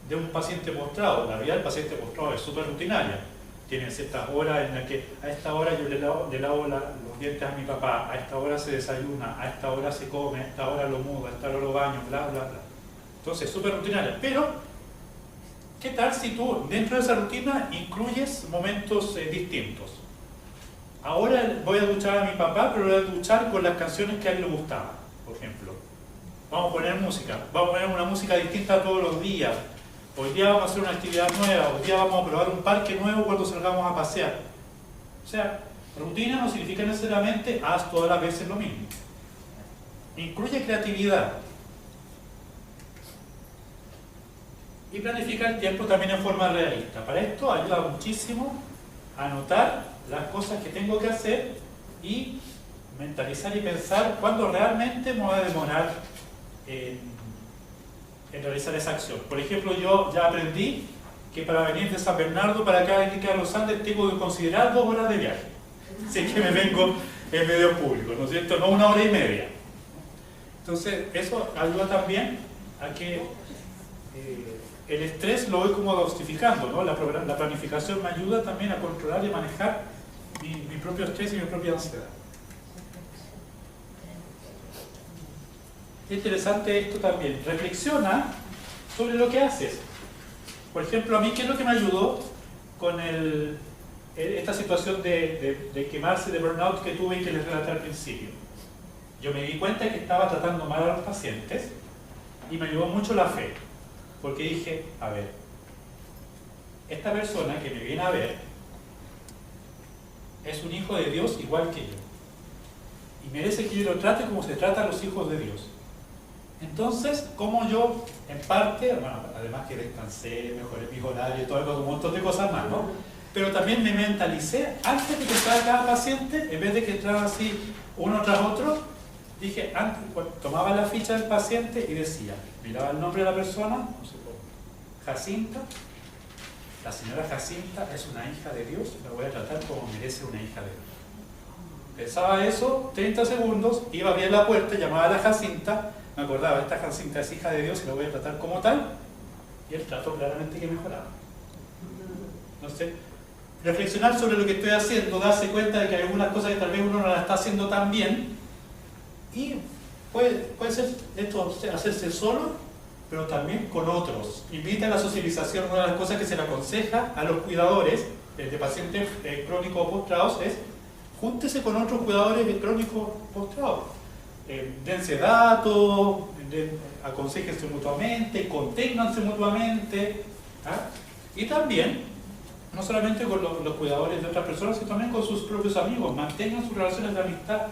de un paciente postrado. La realidad del paciente postrado es súper rutinaria. Tienen ciertas horas en las que a esta hora yo le lavo los dientes a mi papá, a esta hora se desayuna, a esta hora se come, a esta hora lo mudo, a esta hora lo baño, bla, bla, bla. Entonces, súper rutinaria. Pero, ¿qué tal si tú dentro de esa rutina incluyes momentos distintos? Ahora voy a duchar a mi papá, pero voy a duchar con las canciones que a él le gustaban, por ejemplo. Vamos a poner música, vamos a poner una música distinta todos los días. Hoy día vamos a hacer una actividad nueva, hoy día vamos a probar un parque nuevo cuando salgamos a pasear. O sea, rutina no significa necesariamente haz todas las veces lo mismo. Incluye creatividad. Y planifica el tiempo también en forma realista. Para esto ayuda muchísimo a anotar las cosas que tengo que hacer y mentalizar y pensar cuándo realmente me voy a demorar en realizar esa acción. Por ejemplo, yo ya aprendí que para venir de San Bernardo para acá en Clínica de los Andes tengo que considerar 2 horas de viaje. Si es que me vengo en medio público, ¿no es cierto? No 1 hora y media. Entonces, eso ayuda también a que el estrés lo voy como dosificando, ¿no? La planificación me ayuda también a controlar y manejar mi propio estrés y mi propia ansiedad. Es interesante esto también. Reflexiona sobre lo que haces. Por ejemplo, a mí, ¿qué es lo que me ayudó con esta situación de quemarse, de burnout que tuve y que les relaté al principio? Yo me di cuenta que estaba tratando mal a los pacientes y me ayudó mucho la fe. Porque dije, a ver, esta persona que me viene a ver es un hijo de Dios igual que yo. Y merece que yo lo trate como se trata a los hijos de Dios. Entonces, como yo, en parte, bueno, además que descansé, mejoré mis horarios, todo un montón de cosas más, ¿no? Pero también me mentalicé, antes de que entrara cada paciente, en vez de que entrara así uno tras otro, dije, antes, tomaba la ficha del paciente y decía, miraba el nombre de la persona, no sé, Jacinta, la señora Jacinta es una hija de Dios, la voy a tratar como merece una hija de Dios. Pensaba eso, 30 segundos, iba a abrir la puerta, llamaba a la Jacinta, me acordaba, esta Jacinta es hija de Dios y la voy a tratar como tal, y el trato claramente que mejoraba. Entonces, reflexionar sobre lo que estoy haciendo, darse cuenta de que hay algunas cosas que tal vez uno no las está haciendo tan bien, y puede ser esto hacerse solo, pero también con otros. Invita a la socialización. Una de las cosas que se le aconseja a los cuidadores de pacientes crónicos o postrados es júntese con otros cuidadores crónicos postrados. Dense datos, aconséjense mutuamente, conténganse mutuamente. ¿Ah? Y también, no solamente con los cuidadores de otras personas, sino también con sus propios amigos. Mantengan sus relaciones de amistad,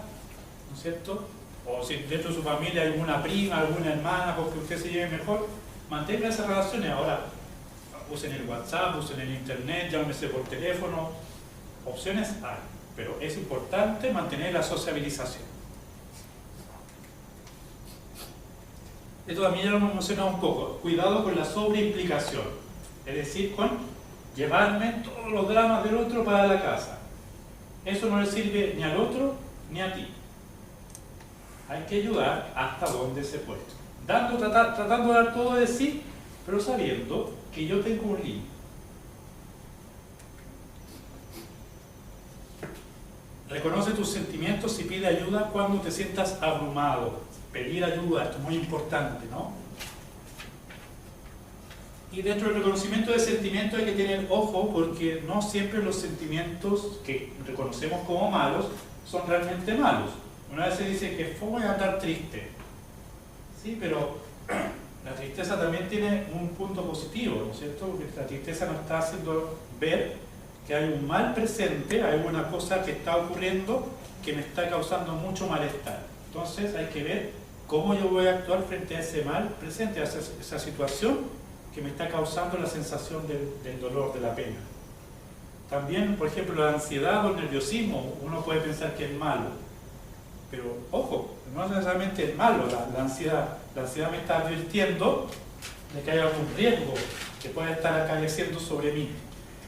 ¿no es cierto? O si dentro de su familia hay alguna prima, alguna hermana con que usted se lleve mejor, mantenga esas relaciones. Ahora, usen el WhatsApp, usen el internet, llámese por teléfono, opciones hay, pero es importante mantener la sociabilización. Esto también ya lo hemos mencionado un poco, cuidado con la sobreimplicación, es decir, con llevarme todos los dramas del otro para la casa. Eso no le sirve ni al otro ni a ti. Hay que ayudar hasta donde se puede. Tratando de dar todo de sí, pero sabiendo que yo tengo un límite. Reconoce tus sentimientos y pide ayuda cuando te sientas abrumado. Pedir ayuda, esto es muy importante, ¿no? Y dentro del reconocimiento de sentimientos hay que tener ojo, porque no siempre los sentimientos que reconocemos como malos son realmente malos. Una vez se dice que fue a estar triste, sí, pero la tristeza también tiene un punto positivo, ¿no es cierto? Porque la tristeza nos está haciendo ver que hay un mal presente, hay una cosa que está ocurriendo que me está causando mucho malestar. Entonces hay que ver cómo yo voy a actuar frente a ese mal presente, a esa situación que me está causando la sensación del dolor, de la pena. También, por ejemplo, la ansiedad o el nerviosismo, uno puede pensar que es malo. Pero, ojo, no es necesariamente malo la ansiedad. La ansiedad me está advirtiendo de que hay algún riesgo que pueda estar acaeciendo sobre mí.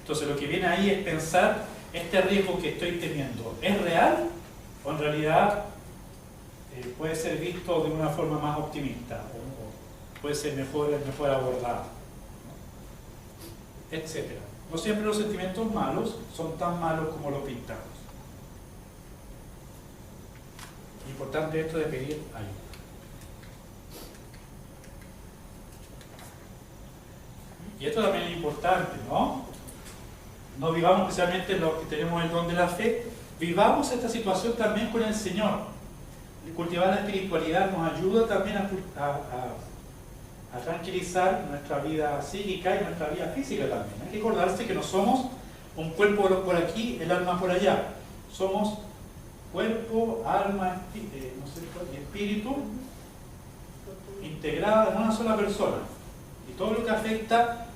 Entonces, lo que viene ahí es pensar, este riesgo que estoy teniendo, ¿es real? ¿O en realidad puede ser visto de una forma más optimista? ¿O puede ser mejor abordado? Etcétera. No siempre los sentimientos malos son tan malos como lo pintamos. Importante esto de pedir ayuda. Y esto también es importante, ¿no? No vivamos especialmente los que tenemos el don de la fe, vivamos esta situación también con el Señor. Cultivar la espiritualidad nos ayuda también a tranquilizar nuestra vida psíquica y nuestra vida física también. Hay que acordarse que no somos un cuerpo por aquí, el alma por allá. Somos cuerpo, alma y espíritu integrados en una sola persona. Y todo lo que afecta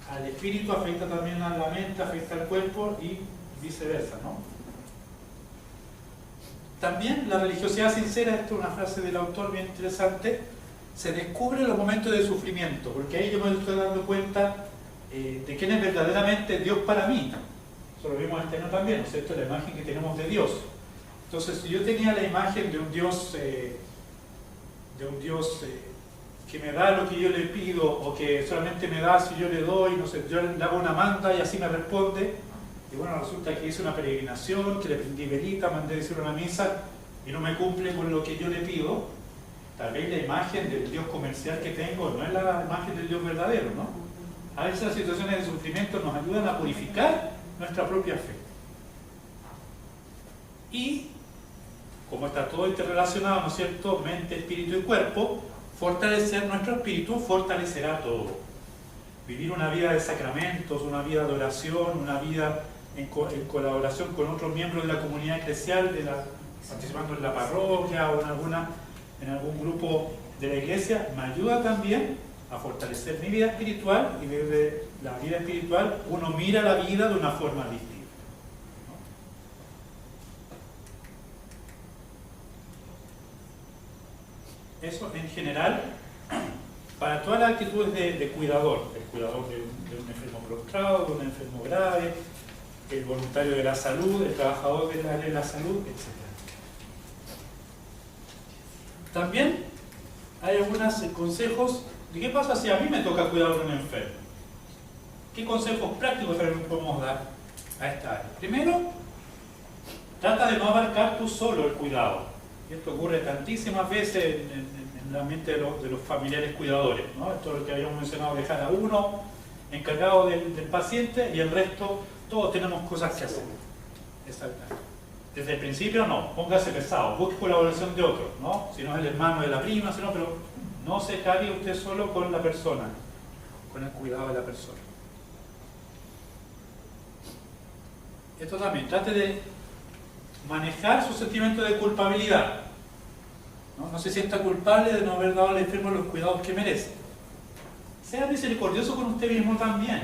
al espíritu afecta también a la mente, afecta al cuerpo y viceversa, ¿no? También la religiosidad sincera, esto es una frase del autor bien interesante, se descubre en los momentos de sufrimiento, porque ahí yo me estoy dando cuenta de quién es verdaderamente Dios para mí. Eso lo vimos este año también, ¿no es cierto? La imagen que tenemos de Dios. Entonces, si yo tenía la imagen de un Dios que me da lo que yo le pido, o que solamente me da si yo le doy, no sé, yo le hago una manda y así me responde, y bueno, resulta que hice una peregrinación, que le prendí velita, mandé decir una misa, y no me cumple con lo que yo le pido, tal vez la imagen del Dios comercial que tengo no es la imagen del Dios verdadero, ¿no? A veces las situaciones de sufrimiento nos ayudan a purificar nuestra propia fe. Y como está todo interrelacionado, ¿no es cierto?, mente, espíritu y cuerpo, fortalecer nuestro espíritu fortalecerá todo. vivir una vida de sacramentos, una vida de oración, una vida en colaboración con otros miembros de la comunidad eclesial, participando en la parroquia o en algún grupo de la iglesia, me ayuda también a fortalecer mi vida espiritual, y desde la vida espiritual uno mira la vida de una forma distinta. Eso en general para todas las actitudes de cuidador, el cuidador de un enfermo prostrado, de un enfermo grave, el voluntario de la salud, el trabajador de la salud, etc. También hay algunos consejos de qué pasa si a mí me toca cuidar a un enfermo. ¿Qué consejos prácticos podemos dar a esta área? Primero, trata de no abarcar tú solo el cuidado. Y esto ocurre tantísimas veces en el ambiente de los familiares cuidadores, ¿no? Esto es lo que habíamos mencionado, dejar a uno encargado del paciente y el resto, todos tenemos cosas que hacer. Exactamente. Desde el principio no, póngase pesado, busque colaboración de otros, ¿no? Si no es el hermano de la prima, sino, pero no se cargue usted solo con la persona, con el cuidado de la persona. Esto también, trate de manejar su sentimiento de culpabilidad. No se sienta culpable de no haber dado al enfermo los cuidados que merece. Sea misericordioso con usted mismo también.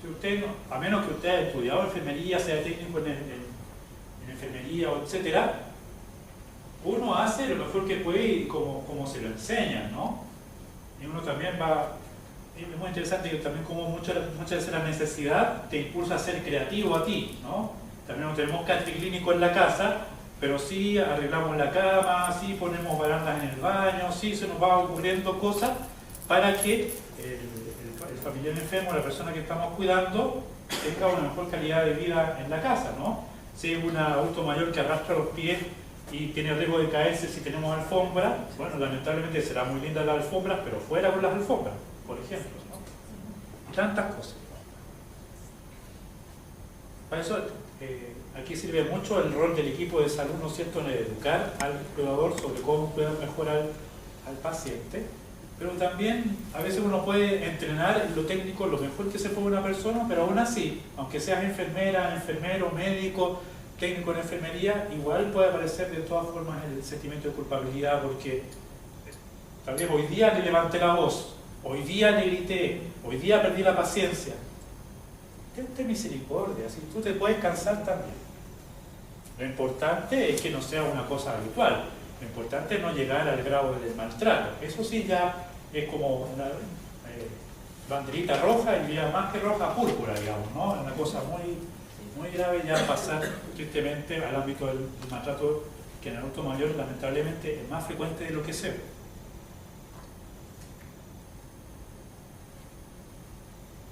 Si usted, a menos que usted haya estudiado enfermería, sea técnico en enfermería, etc., uno hace lo mejor que puede y como se lo enseña, ¿no? Y uno también va... Es muy interesante que también como muchas veces la necesidad te impulsa a ser creativo a ti, ¿no? También no tenemos catri clínico en la casa, pero sí arreglamos la cama, sí ponemos barandas en el baño, sí se nos va ocurriendo cosas para que el familiar enfermo, la persona que estamos cuidando, tenga una mejor calidad de vida en la casa, ¿no? Si es un adulto mayor que arrastra los pies y tiene riesgo de caerse si tenemos alfombra, bueno, lamentablemente será muy linda la alfombra, pero fuera con las alfombras, por ejemplo, ¿no? Y tantas cosas. Para eso, aquí sirve mucho el rol del equipo de salud, ¿no es cierto?, en educar al cuidador sobre cómo cuidar mejor al paciente, pero también a veces uno puede entrenar en lo técnico lo mejor que se puede una persona, pero aún así, aunque seas enfermera, enfermero, médico, técnico en enfermería, igual puede aparecer de todas formas el sentimiento de culpabilidad, porque tal vez hoy día le levanté la voz, hoy día le grité, hoy día perdí la paciencia. Ten misericordia, así tú te puedes cansar también. Lo importante es que no sea una cosa habitual, lo importante es no llegar al grado del maltrato. Eso sí ya es como una banderita roja y ya más que roja, púrpura, digamos, ¿no? Es una cosa muy grave ya pasar tristemente al ámbito del maltrato, que en el adulto mayor lamentablemente es más frecuente de lo que se ve.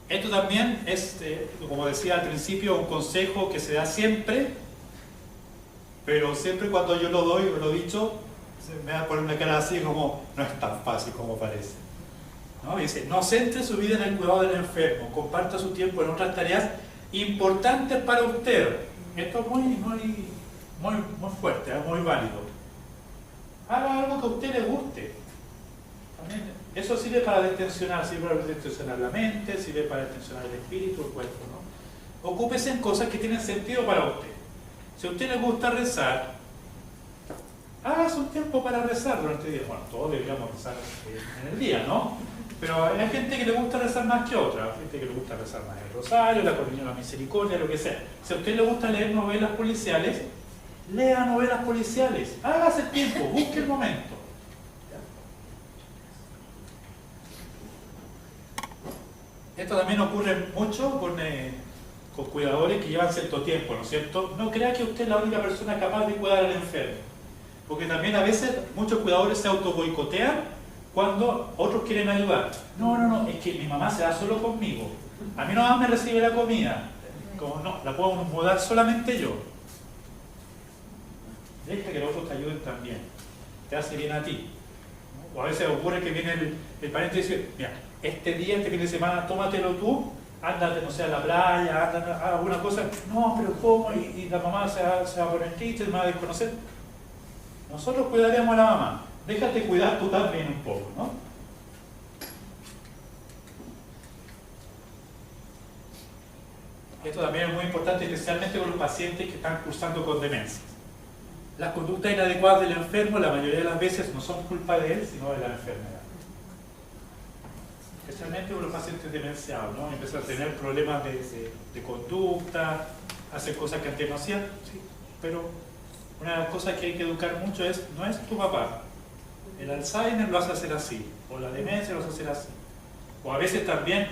Esto también es, como decía al principio, un consejo que se da siempre, pero siempre cuando yo lo doy o lo he dicho, me va a poner una cara así como, no es tan fácil como parece, ¿no? Dice, no centre su vida en el cuidado del enfermo, comparta su tiempo en otras tareas importantes para usted. Esto es muy fuerte, es muy válido. Haga algo que a usted le guste. También, eso sirve para destensionar, la mente, sirve para destensionar el espíritu, el cuerpo, ¿no? Ocúpese en cosas que tienen sentido para usted. Si a usted le gusta rezar, hágase un tiempo para rezar durante el día. Bueno, todos deberíamos rezar en el día, ¿no? Pero hay gente que le gusta rezar más que otra, hay gente que le gusta rezar más el rosario, la comunión, la misericordia, lo que sea. Si a usted le gusta leer novelas policiales, lea novelas policiales, hágase el tiempo, busque el momento. Esto también ocurre mucho con cuidadores que llevan cierto tiempo, ¿no es cierto? No crea que usted es la única persona capaz de cuidar al enfermo, porque también a veces muchos cuidadores se autoboicotean cuando otros quieren ayudar. No, es que mi mamá se da solo conmigo, a mí no me recibe la comida, como no, la puedo mudar solamente yo. Deja que los otros te ayuden también, te hace bien a ti. O a veces ocurre que viene el pariente y dice, mira, este día, este fin de semana, tómatelo tú, ándate, no sé, a la playa, ándate a alguna cosa. No, pero ¿cómo? Y la mamá se va a poner triste, se va a desconocer. Nosotros cuidaríamos a la mamá. Déjate cuidar tú también un poco, ¿no? Esto también es muy importante, especialmente con los pacientes que están cursando con demencia. Las conductas inadecuadas del enfermo la mayoría de las veces no son culpa de él, sino de la enfermedad. Especialmente con los pacientes demenciados, ¿no? Empiezan a tener problemas de conducta, hacen cosas que antes no hacían, sí, pero una de las cosas que hay que educar mucho es, no es tu papá, el Alzheimer lo hace hacer así, o la demencia lo hace hacer así. O a veces también,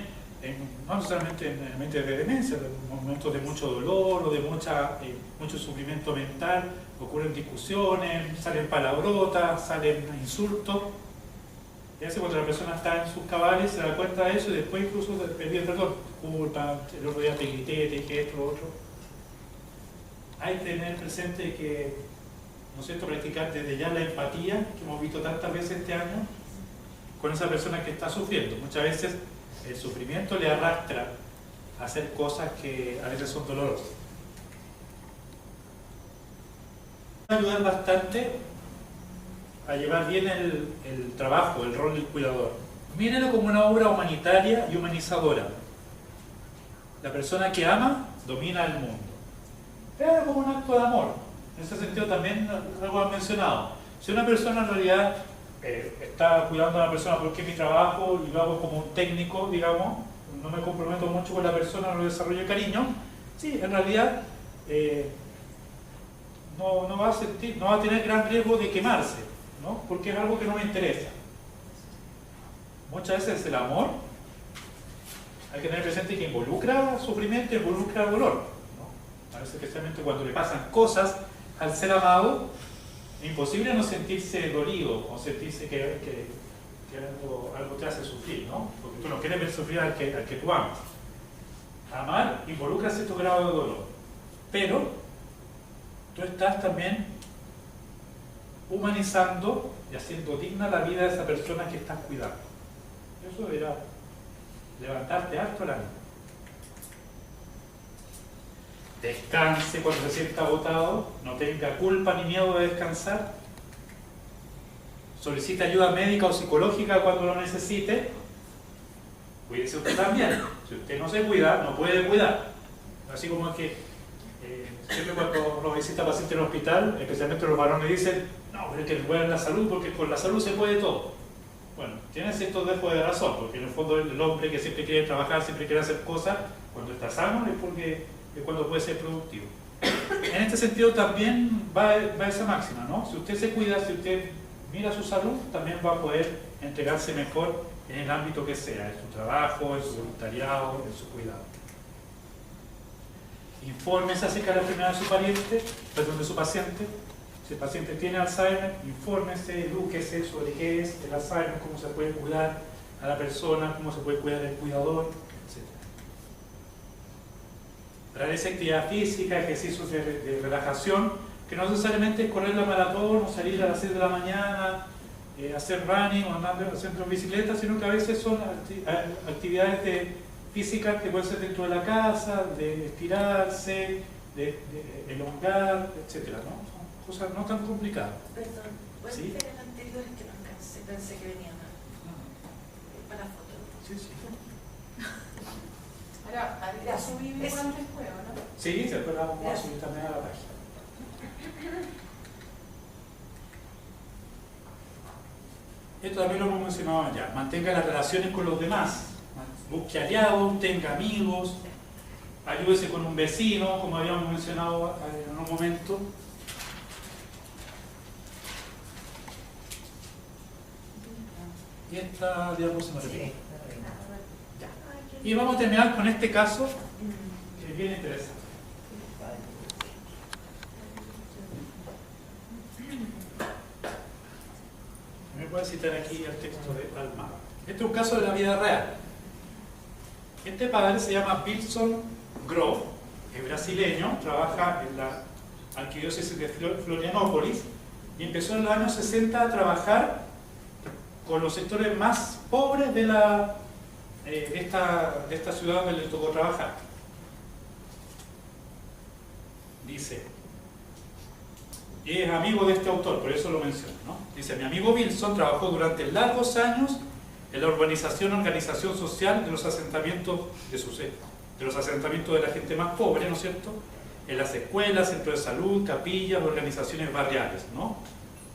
no necesariamente en momentos de demencia, en momentos de mucho dolor o de mucho sufrimiento mental, ocurren discusiones, salen palabrotas, salen insultos. Y a veces cuando la persona está en sus cabales se da cuenta de eso y después incluso pide perdón. Disculpa, el otro día te grité, te dije esto, lo otro. Hay que tener presente que, ¿no es cierto?, practicar desde ya la empatía, que hemos visto tantas veces este año, con esa persona que está sufriendo. Muchas veces el sufrimiento le arrastra a hacer cosas que a veces son dolorosas. Va a ayudar bastante a llevar bien el trabajo, el rol del cuidador. Mírenlo como una obra humanitaria y humanizadora. La persona que ama domina el mundo. Pero como un acto de amor. En ese sentido también algo han mencionado. Si una persona en realidad está cuidando a una persona porque es mi trabajo y lo hago como un técnico, digamos, no me comprometo mucho con la persona, no le desarrollo cariño, sí, en realidad no va a tener gran riesgo de quemarse, ¿no? Porque es algo que no me interesa. Muchas veces el amor, hay que tener presente que involucra sufrimiento, involucra dolor, ¿no? A veces especialmente cuando le pasan cosas al ser amado, es imposible no sentirse dolido o sentirse que algo te hace sufrir, ¿no? Porque tú no quieres ver sufrir al que tú amas. Amar involucra cierto grado de dolor, pero tú estás también humanizando y haciendo digna la vida de esa persona que estás cuidando. Eso deberá levantarte harto el ánimo. Descanse cuando se sienta agotado, no tenga culpa ni miedo de descansar. Solicite ayuda médica o psicológica cuando lo necesite. Cuídese usted también. Si usted no se cuida, no puede cuidar. Así como es que siempre cuando nos visita paciente en el hospital, especialmente los varones, dicen: no, pero es que cuidar la salud porque con la salud se puede todo. Bueno, tiene ciertos dejos de razón, porque en el fondo el hombre que siempre quiere trabajar, siempre quiere hacer cosas, cuando está sano es porque es cuando puede ser productivo. En este sentido también va esa máxima, ¿no? Si usted se cuida, si usted mira su salud, también va a poder entregarse mejor en el ámbito que sea, en su trabajo, en su voluntariado, en su cuidado. Infórmese acerca de la enfermedad de su pariente, perdón, de su paciente. Si el paciente tiene Alzheimer, infórmese, edúquese sobre qué es el Alzheimer, cómo se puede cuidar a la persona, cómo se puede cuidar al cuidador, etc. Realice actividad física, ejercicios de relajación, que no necesariamente es correr la maratón o salir a las 6 de la mañana, hacer running o andar en bicicleta, sino que a veces son actividades físicas que pueden ser dentro de la casa, de estirarse, de elongar, etc., ¿no? Son cosas no tan complicadas. Perdón, ¿pueden ¿Sí? ver el anterior? Es que no alcancé, pensé que venía para la foto. Sí, sí. Ahora, la subí igual antes juego, ¿no? Sí, después la vamos a subir también a la página. Esto también lo hemos mencionado ya. Mantenga las relaciones con los demás. Busque aliados, tenga amigos, ayúdese con un vecino, como habíamos mencionado en un momento. Y esta diapositiva se me repite. Y vamos a terminar con este caso, que es bien interesante. Me puede citar aquí el texto de Almagro. Este es un caso de la vida real. Este padre se llama Wilson Grove, es brasileño, trabaja en la arquidiócesis de Florianópolis y empezó en los años 60 a trabajar con los sectores más pobres de esta ciudad donde le tocó trabajar. Dice, y es amigo de este autor, por eso lo menciono, ¿no? Dice: mi amigo Wilson trabajó durante largos años en la organización social de los asentamientos de de los asentamientos de la gente más pobre, ¿no es cierto?, en las escuelas, centros de salud, capillas, organizaciones barriales, ¿no?,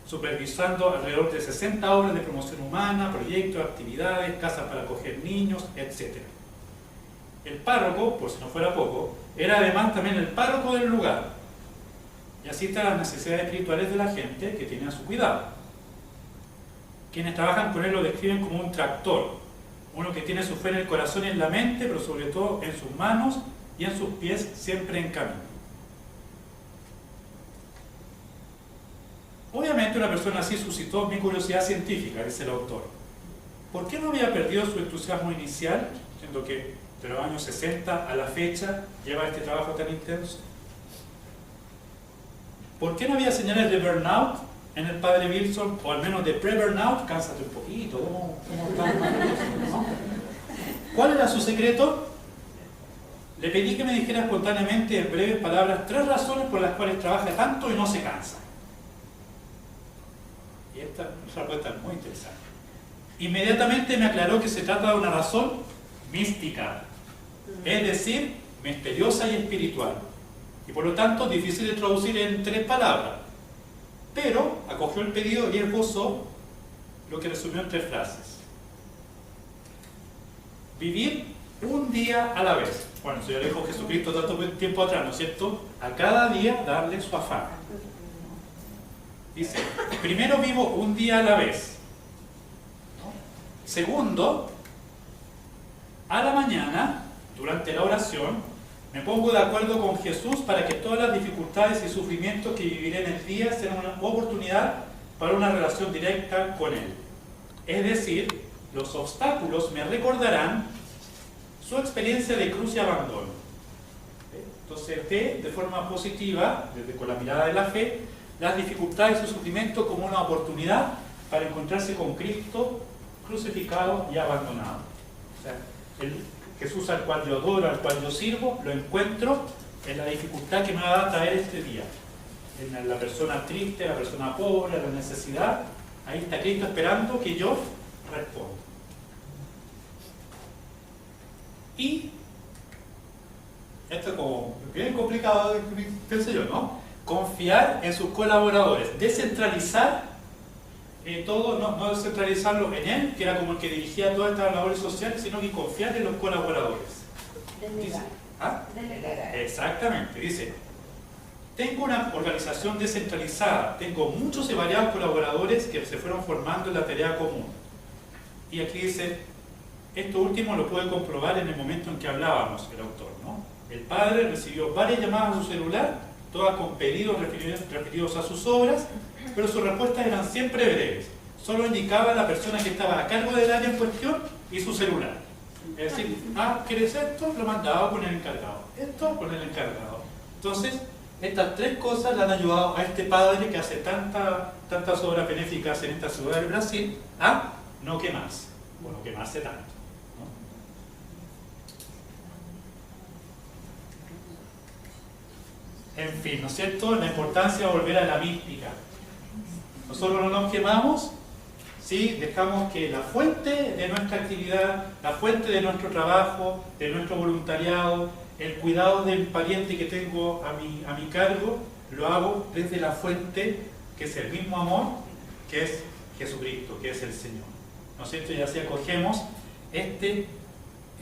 supervisando alrededor de 60 obras de promoción humana, proyectos, actividades, casas para acoger niños, etc. El párroco, por si no fuera poco, era además también el párroco del lugar, y asiste a las necesidades espirituales de la gente que tiene a su cuidado. Quienes trabajan con él lo describen como un tractor, uno que tiene su fe en el corazón y en la mente, pero sobre todo en sus manos y en sus pies, siempre en camino. Obviamente una persona así suscitó mi curiosidad científica, dice el autor. ¿Por qué no había perdido su entusiasmo inicial, siendo que de los años 60 a la fecha lleva este trabajo tan intenso? ¿Por qué no había señales de burnout en el padre Wilson, o al menos de pre-burnout? Cánsate un poquito, ¿cómo está? ¿No? ¿Cuál era su secreto? Le pedí que me dijera espontáneamente, en breves palabras, 3 razones por las cuales trabaja tanto y no se cansa. Y esta respuesta es muy interesante. Inmediatamente me aclaró que se trata de una razón mística, es decir, misteriosa y espiritual, y por lo tanto difícil de traducir en 3 palabras. Pero acogió el pedido y esbozó lo que resumió en 3 frases. Vivir un día a la vez. Bueno, eso ya lo dijo Jesucristo tanto tiempo atrás, ¿no es cierto? A cada día darle su afán. Dice, primero vivo un día a la vez. Segundo, a la mañana, durante la oración, me pongo de acuerdo con Jesús para que todas las dificultades y sufrimientos que viviré en el día sean una oportunidad para una relación directa con Él. Es decir, los obstáculos me recordarán su experiencia de cruz y abandono. Entonces ve de forma positiva, desde con la mirada de la fe, las dificultades y su sufrimiento como una oportunidad para encontrarse con Cristo crucificado y abandonado. O sea, el Jesús al cual yo adoro, al cual yo sirvo, lo encuentro en la dificultad que me va a traer este día. En la persona triste, la persona pobre, la necesidad. Ahí está Cristo esperando que yo responda. Y esto es como bien complicado, pienso yo, ¿no? Confiar en sus colaboradores, descentralizar todo, no descentralizarlo en él, que era como el que dirigía todas estas labores sociales, sino que confiar en los colaboradores. Dice, ¿ah? Exactamente, dice, tengo una organización descentralizada, tengo muchos y variados colaboradores que se fueron formando en la tarea común. Y aquí dice, esto último lo puede comprobar en el momento en que hablábamos, el autor, ¿no? El padre recibió varias llamadas a su celular, todas con pedidos referidos a sus obras, pero sus respuestas eran siempre breves. Solo indicaba la persona que estaba a cargo del área en cuestión y su celular. Es decir, ¿quieres esto? Lo mandaba con el encargado. Esto con el encargado. Entonces, estas 3 cosas le han ayudado a este padre que hace tantas obras benéficas en esta ciudad del Brasil a no quemarse, o no quemarse tanto. En fin, ¿no es cierto? La importancia de volver a la mística. Nosotros no nos quemamos si dejamos que la fuente de nuestra actividad, la fuente de nuestro trabajo, de nuestro voluntariado, el cuidado del pariente que tengo a mi cargo, lo hago desde la fuente que es el mismo amor, que es Jesucristo, que es el Señor. ¿No es cierto? Y así acogemos este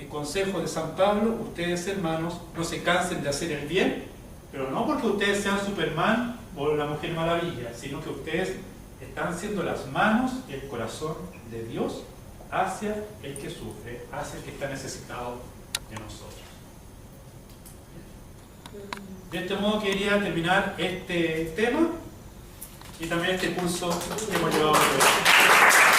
consejo de San Pablo: ustedes, hermanos, no se cansen de hacer el bien, pero no porque ustedes sean Superman o la Mujer Maravilla, sino que ustedes están siendo las manos y el corazón de Dios hacia el que sufre, hacia el que está necesitado de nosotros. De este modo quería terminar este tema y también este curso que hemos llevado hoy.